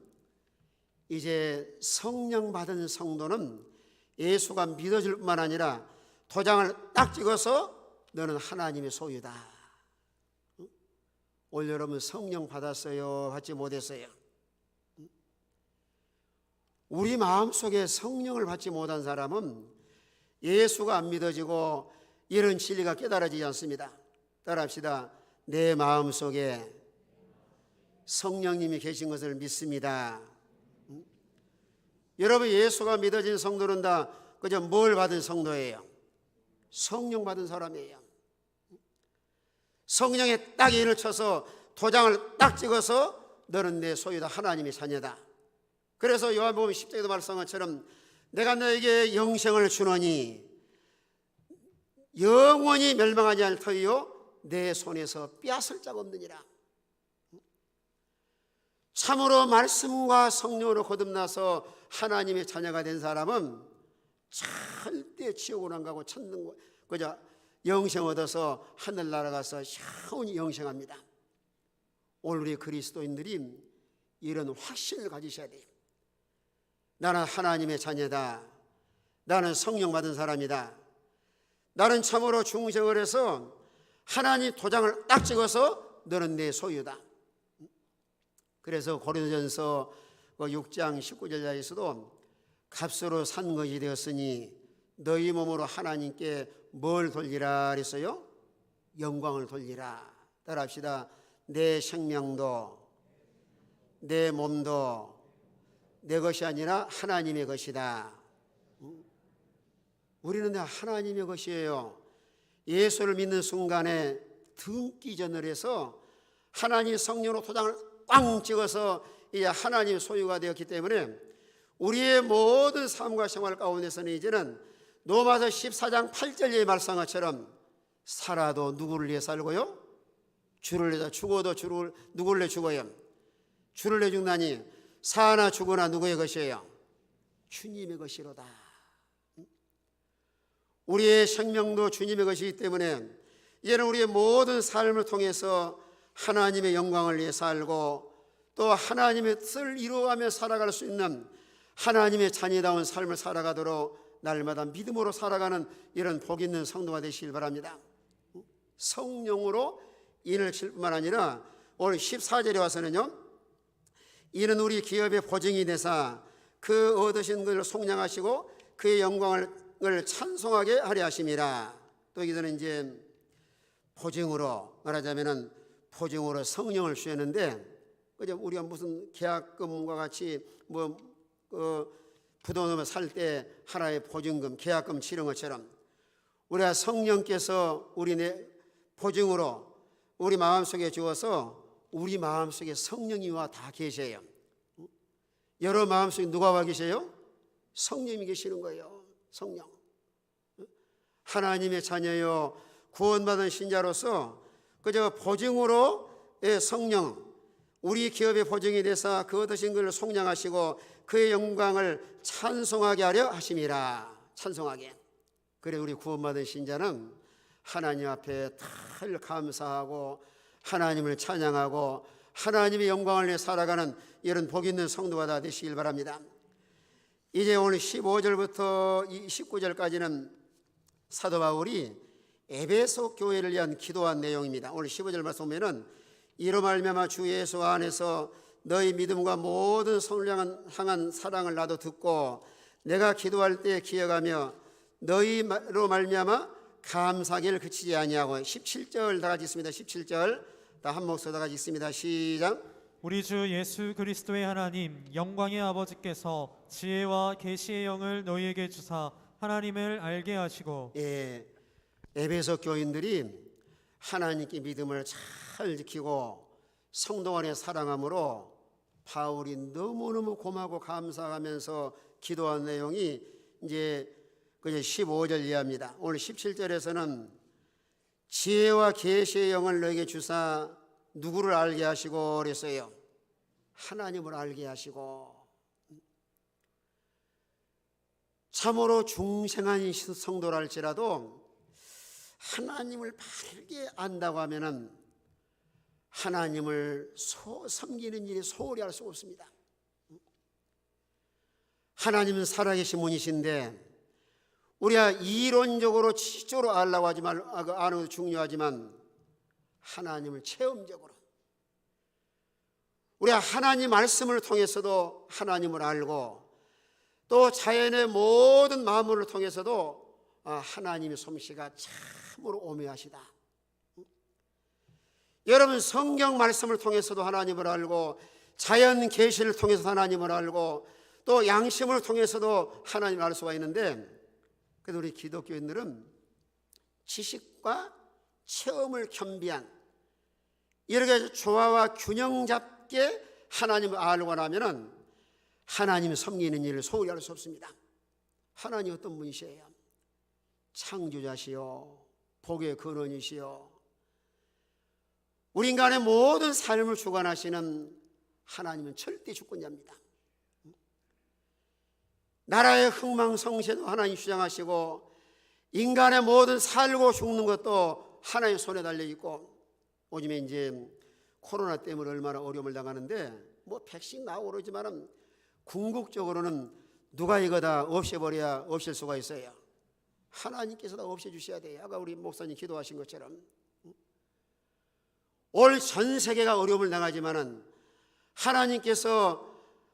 이제 성령 받은 성도는 예수가 믿어질 뿐만 아니라 도장을 딱 찍어서 너는 하나님의 소유다. 올 여러분 성령 받았어요? 받지 못했어요? 우리 마음속에 성령을 받지 못한 사람은 예수가 안 믿어지고 이런 진리가 깨달아지지 않습니다. 따라합시다. 내 마음속에 성령님이 계신 것을 믿습니다. 여러분 예수가 믿어진 성도는 다 그저 뭘 받은 성도예요? 성령 받은 사람이에요. 성령에 딱 인을 쳐서 도장을 딱 찍어서 너는 내 소유다, 하나님의 자녀다. 그래서 요한복음 10장에도 말씀한 것처럼 내가 너에게 영생을 주노니 영원히 멸망하지 않을 터이요 내 손에서 빼앗을 자가 없느니라. 참으로 말씀과 성령으로 거듭나서 하나님의 자녀가 된 사람은 절대 지옥으로 안 가고 찾는 거 그저 영생 얻어서 하늘 날아가서 샤운히 영생합니다. 오늘 우리 그리스도인들이 이런 확신을 가지셔야 돼요. 나는 하나님의 자녀다. 나는 성령 받은 사람이다. 나는 참으로 중생을 해서 하나님 도장을 딱 찍어서 너는 내 소유다. 그래서 고린도전서 6장 19절에서도 값으로 산 것이 되었으니 너희 몸으로 하나님께 뭘 돌리라 그랬어요? 영광을 돌리라. 따라합시다. 내 생명도 내 몸도 내 것이 아니라 하나님의 것이다. 우리는 하나님의 것이에요. 예수를 믿는 순간에 등기 전을 해서 하나님 성령으로 도장을 꽝 찍어서 이제 하나님의 소유가 되었기 때문에 우리의 모든 삶과 생활 가운데서는 이제는 로마서 14장 8절의 말씀한 것처럼 살아도 누구를 위해 살고요? 주를 위해 죽어도 누구를 위해 죽어요? 주를 위해 죽나니 사나 죽으나 누구의 것이에요? 주님의 것이로다. 우리의 생명도 주님의 것이기 때문에 이제는 우리의 모든 삶을 통해서 하나님의 영광을 위해 살고 또 하나님의 뜻을 이루어가며 살아갈 수 있는 하나님의 자녀다운 삶을 살아가도록 날마다 믿음으로 살아가는 이런 복 있는 성도가 되시길 바랍니다. 성령으로 인을 칠 뿐만 아니라 오늘 14절에 와서는요, 이는 우리 기업의 보증이 되사 그 얻으신 것을 속량하시고 그의 영광을 찬송하게 하려 하심이라. 또 여기서는 이제 보증으로 말하자면은 보증으로 성령을 주셨는데, 그죠? 우리가 무슨 계약금과 같이 부동산을 살 때 하나의 보증금, 계약금 치른 것처럼 우리가 성령께서 우리 내 보증으로 우리 마음속에 주어서 우리 마음속에 성령이 와 다 계셔요. 여러 마음속에 누가 와 계세요? 성령이 계시는 거예요. 성령. 하나님의 자녀요 구원받은 신자로서 그저 보증으로의 성령, 우리 기업의 보증이 되사 그 얻으신 것을 속량하시고 그의 영광을 찬송하게 하려 하심이라. 찬송하게. 그래 우리 구원받은 신자는 하나님 앞에 늘 감사하고 하나님을 찬양하고 하나님의 영광을 위해 살아가는 이런 복 있는 성도가 다 되시길 바랍니다. 이제 오늘 15절부터 19절까지는 사도 바울이 에베소 교회를 위한 기도한 내용입니다. 오늘 15절 말씀 보면은 이로 말미암아 주 예수 안에서 너희 믿음과 모든 성령을 향한 사랑을 나도 듣고 내가 기도할 때 기억하며 너희로 말미암아 감사하기를 그치지 아니하고. 17절 다 같이 있습니다. 17절 다 한 목소리 다 같이 있습니다. 시작. 우리 주 예수 그리스도의 하나님 영광의 아버지께서 지혜와 계시의 영을 너희에게 주사 하나님을 알게 하시고. 예, 에베소 교인들이 하나님께 믿음을 잘 지키고 성도 안에 사랑함으로 바울이 너무너무 고마고 감사하면서 기도한 내용이 이제 15절 이하입니다. 오늘 17절에서는 지혜와 계시의 영을 너에게 주사 누구를 알게 하시고 그랬어요? 하나님을 알게 하시고. 참으로 중생한 성도라 할지라도 하나님을 바르게 안다고 하면은 하나님을 섬기는 일이 소홀히 할 수 없습니다. 하나님은 살아계신 분이신데 우리가 이론적으로 지적으로 알라고 하지 말고 아는 것도 중요하지만 하나님을 체험적으로 우리가 하나님 말씀을 통해서도 하나님을 알고 또 자연의 모든 만물을 통해서도 하나님의 솜씨가 참으로 오묘하시다. 여러분 성경 말씀을 통해서도 하나님을 알고 자연 계시를 통해서 하나님을 알고 또 양심을 통해서도 하나님을 알 수가 있는데 그래서 우리 기독교인들은 지식과 체험을 겸비한 이렇게 조화와 균형 잡게 하나님을 알고 나면은 하나님 섬기는 일을 소홀히 할 수 없습니다. 하나님 어떤 분이시에요? 창조자시요, 복의 근원이시요, 우리 인간의 모든 삶을 주관하시는 하나님은 절대 주권자입니다. 나라의 흥망성쇠도 하나님 주장하시고 인간의 모든 살고 죽는 것도 하나님 손에 달려있고, 요즘에 이제 코로나 때문에 얼마나 어려움을 당하는데 뭐 백신 나오고 그러지만 궁극적으로는 누가 이거 다 없애버려야 없앨 수가 있어요. 하나님께서 다 없애주셔야 돼요. 아까 우리 목사님 기도하신 것처럼 올 전 세계가 어려움을 당하지만은 하나님께서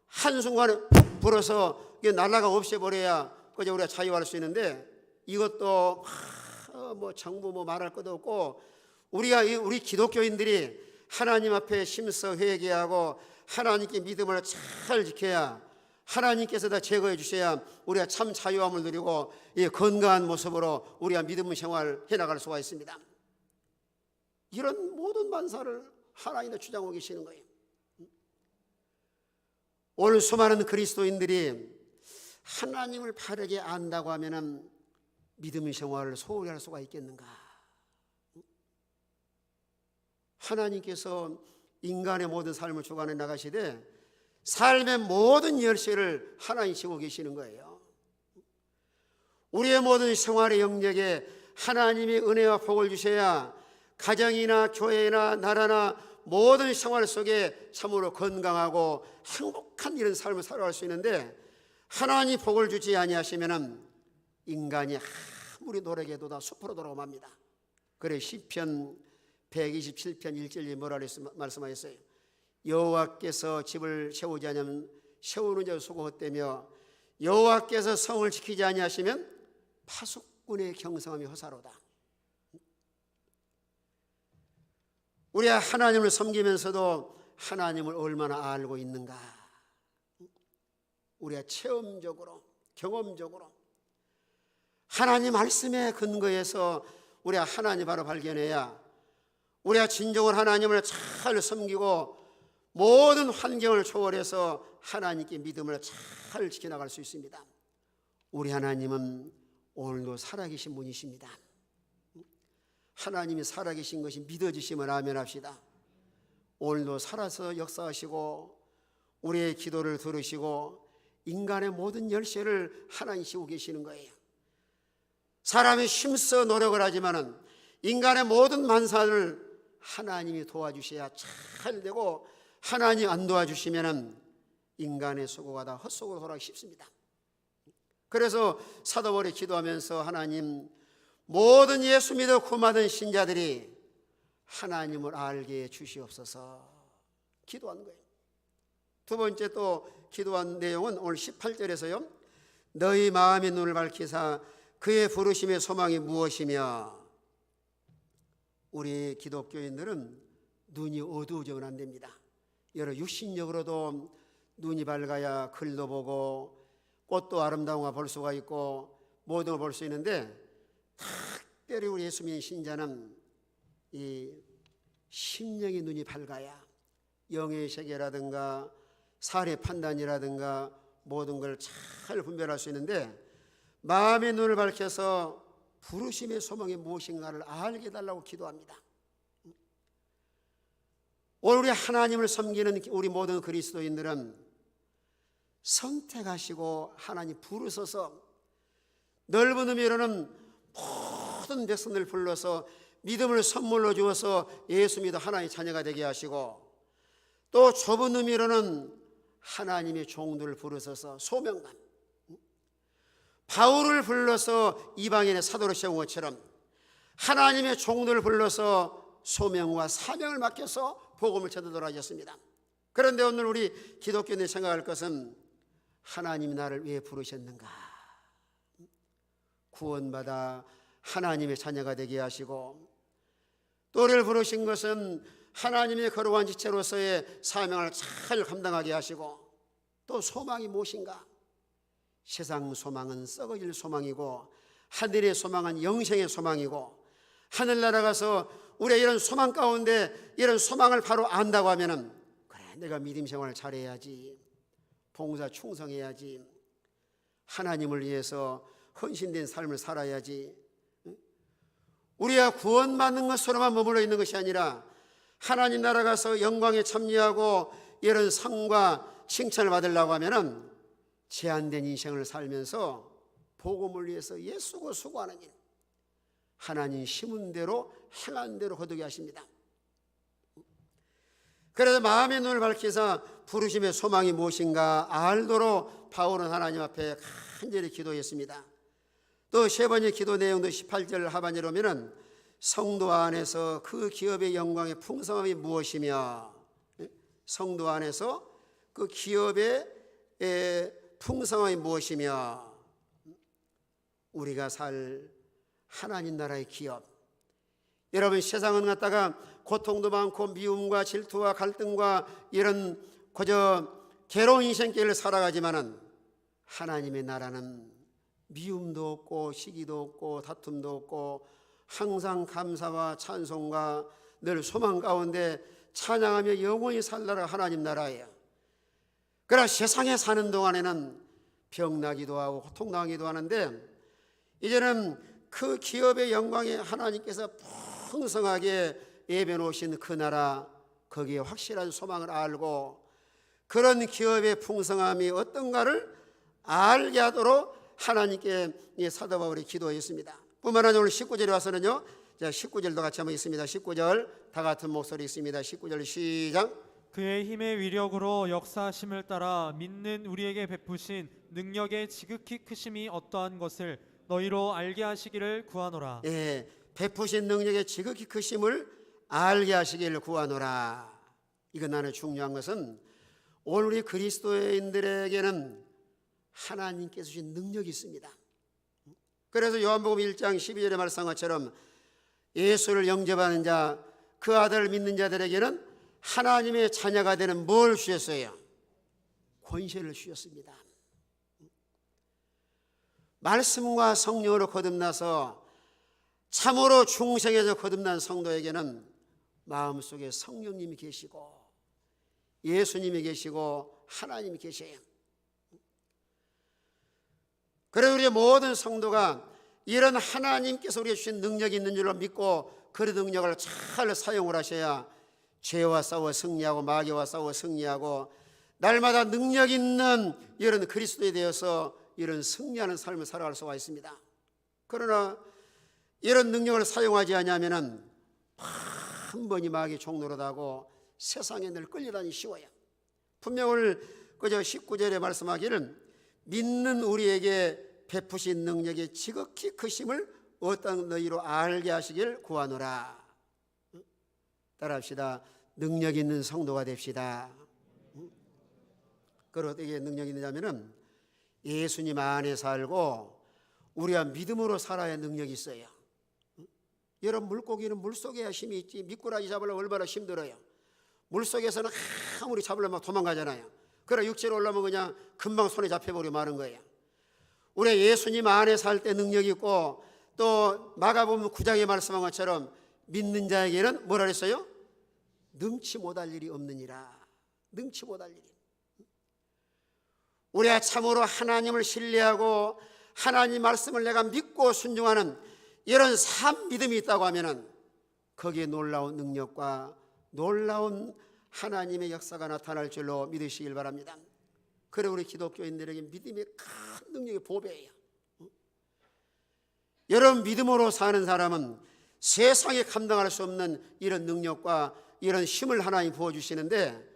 한순간에 불어서 날라가 없애버려야 그저 우리가 자유할 수 있는데, 이것도 뭐 정부 뭐 말할 것도 없고 우리 기독교인들이 하나님 앞에 심서 회개하고 하나님께 믿음을 잘 지켜야, 하나님께서 다 제거해 주셔야 우리가 참 자유함을 누리고 건강한 모습으로 우리가 믿음 생활 해나갈 수가 있습니다. 이런 모든 만사를 하나님이 주장하고 계시는 거예요. 오늘 수많은 그리스도인들이 하나님을 바르게 안다고 하면은 믿음의 생활을 소홀히 할 수가 있겠는가? 하나님께서 인간의 모든 삶을 주관해 나가시되 삶의 모든 열쇠를 하나님 쥐고 계시는 거예요. 우리의 모든 생활의 영역에 하나님이 은혜와 복을 주셔야 가정이나 교회나 나라나 모든 생활 속에 참으로 건강하고 행복한 이런 삶을 살아갈 수 있는데, 하나님 복을 주지 아니하시면은 인간이 아무리 노력해도 다 숲으로 돌아옵니다. 그래 시편 127편 1절에 뭐라 말씀하셨어요? 여호와께서 집을 세우지 아니하면 세우는 자 수고 헛되며 여호와께서 성을 지키지 아니하시면 파수꾼의 경성함이 허사로다. 우리가 하나님을 섬기면서도 하나님을 얼마나 알고 있는가? 우리가 체험적으로 경험적으로 하나님 말씀에 근거해서 우리가 하나님 바로 발견해야 우리가 진정으로 하나님을 잘 섬기고 모든 환경을 초월해서 하나님께 믿음을 잘 지켜나갈 수 있습니다. 우리 하나님은 오늘도 살아계신 분이십니다. 하나님이 살아계신 것이 믿어지시면 아멘합시다. 오늘도 살아서 역사하시고 우리의 기도를 들으시고 인간의 모든 열쇠를 하나님 쥐고 계시는 거예요. 사람이 힘써 노력을 하지만은 인간의 모든 만사를 하나님이 도와주셔야 잘 되고, 하나님 안 도와주시면은 인간의 수고가 다 헛수고로 돌아가기 쉽습니다. 그래서 사도 바울이 기도하면서 하나님 모든 예수 믿어 구원받은 신자들이 하나님을 알게 해 주시옵소서 기도한 거예요. 두 번째 또 기도한 내용은 오늘 18절에서요. 너희 마음의 눈을 밝히사 그의 부르심의 소망이 무엇이며, 우리 기독교인들은 눈이 어두워져는 안 됩니다. 여러 육신적으로도 눈이 밝아야 글도 보고 꽃도 아름다운 거 볼 수가 있고 모든 걸 볼 수 있는데, 특별히 우리 예수 믿는 신자는 이 심령의 눈이 밝아야 영의 세계라든가 사례 판단이라든가 모든 걸 잘 분별할 수 있는데, 마음의 눈을 밝혀서 부르심의 소망이 무엇인가를 알게 해달라고 기도합니다. 오늘 우리 하나님을 섬기는 우리 모든 그리스도인들은 선택하시고 하나님 부르셔서 넓은 의미로는 모든 백성들 불러서 믿음을 선물로 주어서 예수 믿어 하나님의 자녀가 되게 하시고, 또 좁은 의미로는 하나님의 종들을 부르셔서 소명감, 바울을 불러서 이방인의 사도로 세운 것처럼 하나님의 종들을 불러서 소명과 사명을 맡겨서 복음을 전하도록 하셨습니다. 그런데 오늘 우리 기독교인들이 생각할 것은 하나님이 나를 왜 부르셨는가? 구원받아 하나님의 자녀가 되게 하시고, 또 우리를 부르신 것은 하나님의 거룩한 지체로서의 사명을 잘 감당하게 하시고, 또 소망이 무엇인가? 세상 소망은 썩어질 소망이고 하늘의 소망은 영생의 소망이고, 하늘나라 가서 우리가 이런 소망 가운데 이런 소망을 바로 안다고 하면은, 그래, 내가 믿음 생활을 잘해야지, 봉사 충성해야지, 하나님을 위해서 헌신된 삶을 살아야지. 우리가 구원받는 것으로만 머물러 있는 것이 아니라 하나님 나라 가서 영광에 참여하고 이런 상과 칭찬을 받으려고 하면은 제한된 인생을 살면서 복음을 위해서 예수고 수고하는 일, 하나님 심은 대로 행한 대로 거두게 하십니다. 그래서 마음의 눈을 밝혀서 부르심의 소망이 무엇인가 알도록 바울은 하나님 앞에 간절히 기도했습니다. 또 세 번째 기도 내용도 18절 하반절에 오면은 성도 안에서 그 기업의 영광의 풍성함이 무엇이며, 성도 안에서 그 기업의 풍성함이 무엇이며, 우리가 살 하나님 나라의 기업. 여러분, 세상은 갖다가 고통도 많고 미움과 질투와 갈등과 이런 그저 괴로운 인생길을 살아가지만은 하나님의 나라는 미움도 없고 시기도 없고 다툼도 없고 항상 감사와 찬송과 늘 소망 가운데 찬양하며 영원히 살라라 하나님 나라예요. 그러나 세상에 사는 동안에는 병나기도 하고 고통당하기도 하는데, 이제는 그 기업의 영광에 하나님께서 풍성하게 예배 놓으신 그 나라, 거기에 확실한 소망을 알고 그런 기업의 풍성함이 어떤가를 알게 하도록 하나님께 사도 바울이 기도했습니다. 뿐만 아니라 오늘 19절에 와서는요, 자 19절도 같이 한번 있습니다. 19절 다 같은 목소리 있습니다. 19절 시작. 그의 힘의 위력으로 역사하심을 따라 믿는 우리에게 베푸신 능력의 지극히 크심이 어떠한 것을 너희로 알게 하시기를 구하노라. 예, 베푸신 능력의 지극히 크심을 알게 하시기를 구하노라. 이건 나는 중요한 것은 오늘 우리 그리스도인들에게는 하나님께서 주신 능력이 있습니다. 그래서 요한복음 1장 12절에 말씀한 것처럼 예수를 영접하는 자, 그 아들을 믿는 자들에게는 하나님의 자녀가 되는 뭘 주셨어요? 권세를 주셨습니다. 말씀과 성령으로 거듭나서 참으로 중생에서 거듭난 성도에게는 마음속에 성령님이 계시고 예수님이 계시고 하나님이 계셔요. 그래서 우리 모든 성도가 이런 하나님께서 우리에게 주신 능력이 있는 줄로 믿고 그 능력을 잘 사용을 하셔야 죄와 싸워 승리하고 마귀와 싸워 승리하고 날마다 능력 있는 이런 그리스도에 대해서 이런 승리하는 삶을 살아갈 수가 있습니다. 그러나 이런 능력을 사용하지 않으면 한 번이 마귀 종노릇하고 세상에 늘 끌려다니기 쉬워요. 분명 오늘 그저 19절에 말씀하기를 믿는 우리에게 베푸신 능력의 지극히 크심을 어떤 너희로 알게 하시길 구하노라. 따라합시다. 능력 있는 성도가 됩시다. 그걸 어떻게 능력이 있느냐면은 예수님 안에 살고 우리가 믿음으로 살아야 능력이 있어요. 여러분, 물고기는 물속에 힘이 있지 미꾸라지 잡으려면 얼마나 힘들어요. 물속에서는 아무리 잡으려면 도망가잖아요. 그러나 육지로 올라오면 그냥 금방 손에 잡혀버리고 마는 거예요. 우리가 예수님 안에 살 때 능력이 있고 또 마가복음 9장에 말씀한 것처럼 믿는 자에게는 뭐라 그랬어요? 능치 못할 일이 없느니라. 능치 못할 일이. 우리가 참으로 하나님을 신뢰하고 하나님 말씀을 내가 믿고 순종하는 이런 산 믿음이 있다고 하면은 거기에 놀라운 능력과 놀라운 하나님의 역사가 나타날 줄로 믿으시길 바랍니다. 그래 우리 기독교인들에게 믿음의 큰 능력의 보배예요. 여러분, 믿음으로 사는 사람은 세상에 감당할 수 없는 이런 능력과 이런 힘을 하나님 부어주시는데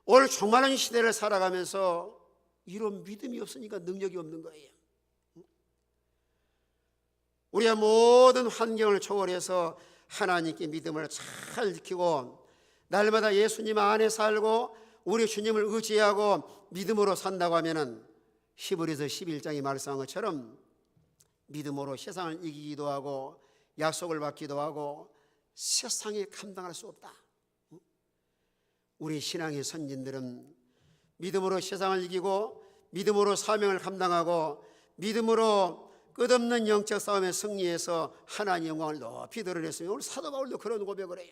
오늘 종말한 시대를 살아가면서 이런 믿음이 없으니까 능력이 없는 거예요. 우리가 모든 환경을 초월해서 하나님께 믿음을 잘 지키고 날마다 예수님 안에 살고 우리 주님을 의지하고 믿음으로 산다고 하면은 히브리서 11장이 말씀한 것처럼 믿음으로 세상을 이기기도 하고 약속을 받기도 하고 세상에 감당할 수 없다. 우리 신앙의 선진들은 믿음으로 세상을 이기고 믿음으로 사명을 감당하고 믿음으로 끝없는 영적 싸움에 승리해서 하나님의 영광을 높이 드러냈습니다. 오늘 사도 바울도 그런 고백을 해요.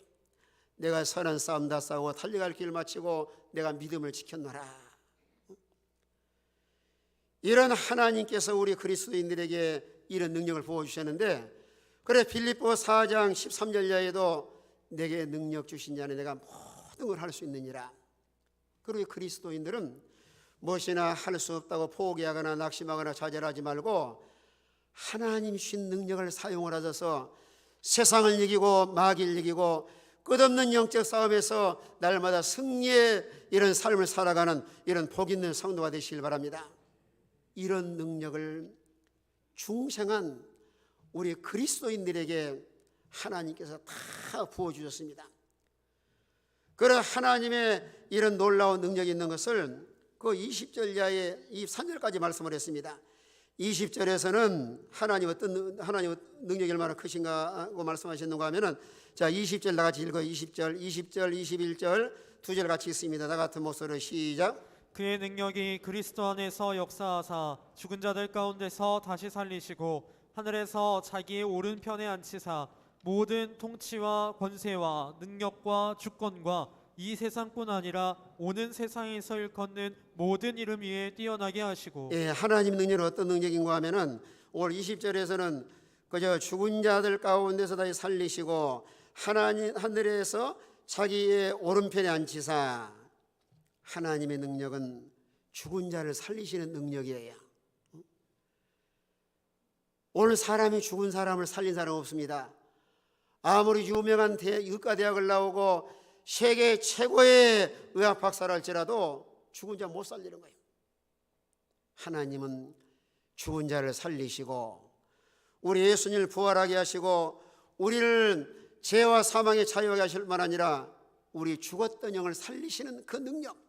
내가 선한 싸움 다 싸우고 달려갈 길을 마치고 내가 믿음을 지켰노라. 이런 하나님께서 우리 그리스도인들에게 이런 능력을 부어주셨는데, 그래 빌립보 4장 13절 이하에도 내게 능력 주신 자는 내가 모든 걸 할 수 있느니라. 그리고 그리스도인들은 무엇이나 할 수 없다고 포기하거나 낙심하거나 좌절하지 말고 하나님 주신 능력을 사용을 하셔서 세상을 이기고 마귀를 이기고 끝없는 영적 싸움에서 날마다 승리의 이런 삶을 살아가는 이런 복 있는 성도가 되시길 바랍니다. 이런 능력을 중생한 우리 그리스도인들에게 하나님께서 다 부어주셨습니다. 그런 하나님의 이런 놀라운 능력이 있는 것을 그 20절 이하에 23절까지 말씀을 했습니다. 20절에서는 하나님 어떤 하나님 능력이 얼마나 크신가 하고 말씀하셨는가 하면은, 자 20절 다 같이 읽어요. 20절 21절 두 절 같이 있습니다. 다 같은 목소리로 시작. 그의 능력이 그리스도 안에서 역사하사 죽은 자들 가운데서 다시 살리시고 하늘에서 자기의 오른편에 앉히사 모든 통치와 권세와 능력과 주권과 이 세상뿐 아니라 오는 세상에서 일컫는 모든 이름 위에 뛰어나게 하시고. 예, 하나님 능력은 어떤 능력인가 하면은 오늘 20절에서는 그저 죽은 자들 가운데서 다시 살리시고 하나님 하늘에서 자기의 오른편에 앉히사. 하나님의 능력은 죽은 자를 살리시는 능력이에요. 오늘 사람이 죽은 사람을 살린 사람 없습니다. 아무리 유명한 의과대학을 나오고 세계 최고의 의학 박사를 할지라도 죽은 자 못 살리는 거예요. 하나님은 죽은 자를 살리시고 우리 예수님을 부활하게 하시고 우리를 죄와 사망의 자유하게 하실 뿐만 아니라 우리 죽었던 영을 살리시는 그 능력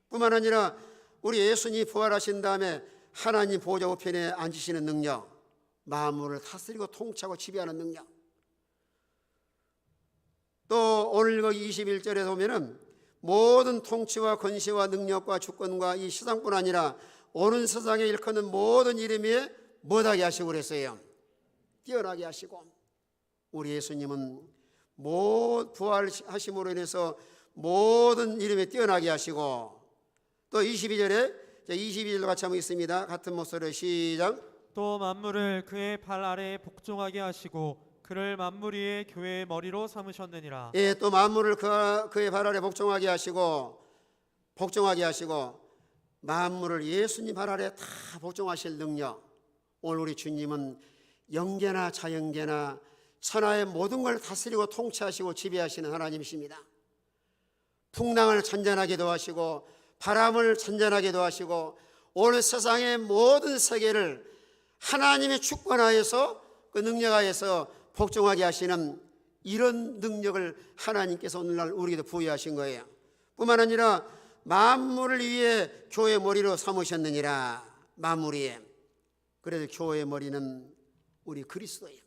뿐만 아니라 우리 예수님이 부활하신 다음에 하나님 보좌 우편에 앉으시는 능력, 만물을 다스리고 통치하고 지배하는 능력, 또 오늘 거기 21절에 보면은 모든 통치와 권세와 능력과 주권과 이 세상뿐 아니라 오는 세상에 일컫는 모든 이름 위에 못하게 하시고 그랬어요. 뛰어나게 하시고. 우리 예수님은 부활하심으로 인해서 모든 이름에 뛰어나게 하시고, 또 22절도 같이 한번 있습니다. 같은 목소리로 시작. 또 만물을 그의 발 아래에 복종하게 하시고 그를 만물 위에 교회의 머리로 삼으셨느니라. 예, 또 만물을 그의 발 아래 복종하게 하시고 만물을 예수님 발 아래 다 복종하실 능력. 오늘 우리 주님은 영계나 자연계나 천하의 모든 걸 다스리고 통치하시고 지배하시는 하나님이십니다. 풍랑을 잔잔하게도 하시고 바람을 잔잔하게도 하시고 오늘 세상의 모든 세계를 하나님의 주권하에서 그 능력하에서 복종하게 하시는 이런 능력을 하나님께서 오늘날 우리에게 부여하신 거예요. 뿐만 아니라 만물을 위해 교회의 머리로 삼으셨느니라. 만물 위에. 그래서 교회의 머리는 우리 그리스도예요.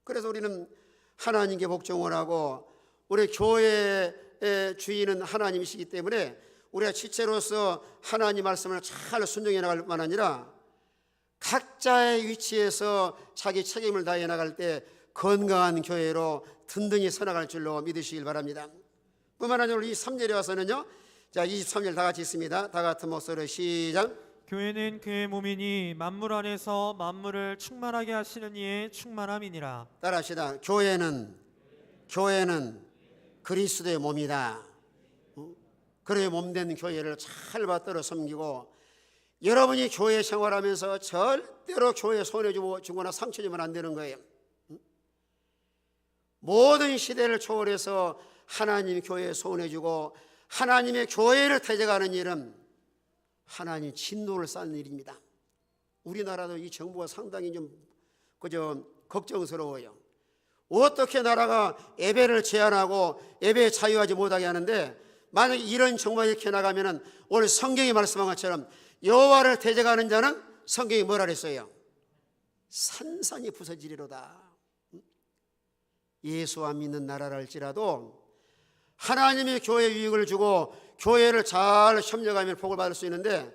그래서 우리는 하나님께 복종을 하고 우리 교회의 주인은 하나님이시기 때문에 우리가 지체로서 하나님 말씀을 잘 순종해 나갈 뿐만 아니라 각자의 위치에서 자기 책임을 다해 나갈 때 건강한 교회로 든든히 서나갈 줄로 믿으시길 바랍니다. 뿐만 아니라 우리 3절에 와서는요, 자 23절 다 같이 있습니다. 다 같은 목소리로 시작. 교회는 그의 몸이니 만물 안에서 만물을 충만하게 하시는 이의 충만함이니라. 따라합시다. 교회는 그리스도의 몸이다. 그의 몸된 교회를 잘 받들어 섬기고, 여러분이 교회 생활하면서 절대로 교회에 손해주거나 상처 주면 안 되는 거예요. 모든 시대를 초월해서 하나님 교회에 손해주고 하나님의 교회를 대적하는 일은 하나님 진노를 쌓는 일입니다. 우리나라도 이 정부가 상당히 좀 걱정스러워요. 어떻게 나라가 예배를 제한하고 예배에 자유하지 못하게 하는데, 만약에 이런 정부가 이렇게 나가면은 오늘 성경이 말씀한 것처럼 여호와를 대적하는 자는 성경이 뭐라 그랬어요? 산산이 부서지리로다. 예수 안 믿는 나라라 할지라도 하나님의 교회에 유익을 주고 교회를 잘 협력하면 복을 받을 수 있는데,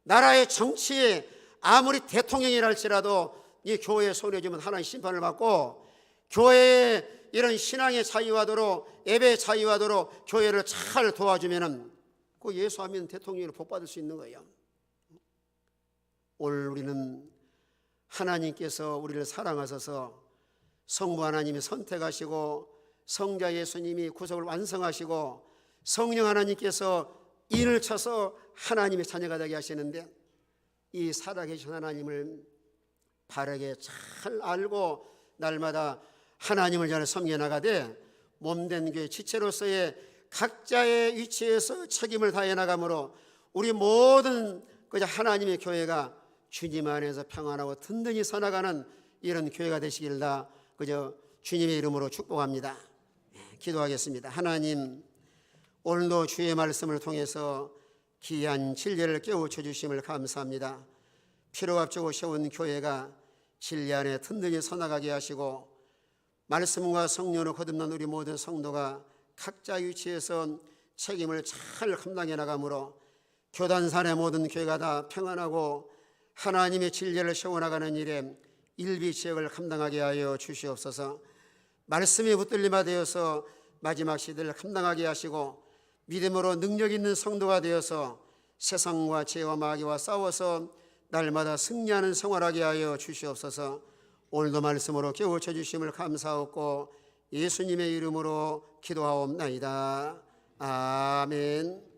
나라의 정치에 아무리 대통령이라 할지라도 이 교회에 손해 주면 하나님 심판을 받고, 교회에 이런 신앙의 자유하도록 예배의 자유하도록 교회를 잘 도와주면은 그 예수 안 믿는 대통령으로 복 받을 수 있는 거예요. 오늘 우리는 하나님께서 우리를 사랑하셔서 성부 하나님이 선택하시고 성자 예수님이 구속을 완성하시고 성령 하나님께서 인을 쳐서 하나님의 자녀가 되게 하시는데, 이 살아계신 하나님을 바르게 잘 알고 날마다 하나님을 잘 섬겨나가되 몸된 교회 지체로서의 각자의 위치에서 책임을 다해 나가므로 우리 모든 그저 하나님의 교회가 주님 안에서 평안하고 든든히 서나가는 이런 교회가 되시길 다 그저 주님의 이름으로 축복합니다. 기도하겠습니다. 하나님, 오늘도 주의 말씀을 통해서 귀한 진리를 깨우쳐 주심을 감사합니다. 피로 앞주고 세운 교회가 진리 안에 든든히 서나가게 하시고 말씀과 성령으로 거듭난 우리 모든 성도가 각자 위치에서 책임을 잘 감당해 나가므로 교단산의 모든 교회가 다 평안하고 하나님의 진리를 세워나가는 일에 일비지역을 감당하게 하여 주시옵소서. 말씀이 붙들림화 되어서 마지막 시대를 감당하게 하시고 믿음으로 능력 있는 성도가 되어서 세상과 죄와 마귀와 싸워서 날마다 승리하는 생활하게 하여 주시옵소서. 오늘도 말씀으로 깨우쳐 주심을 감사하고 예수님의 이름으로 기도하옵나이다. 아멘.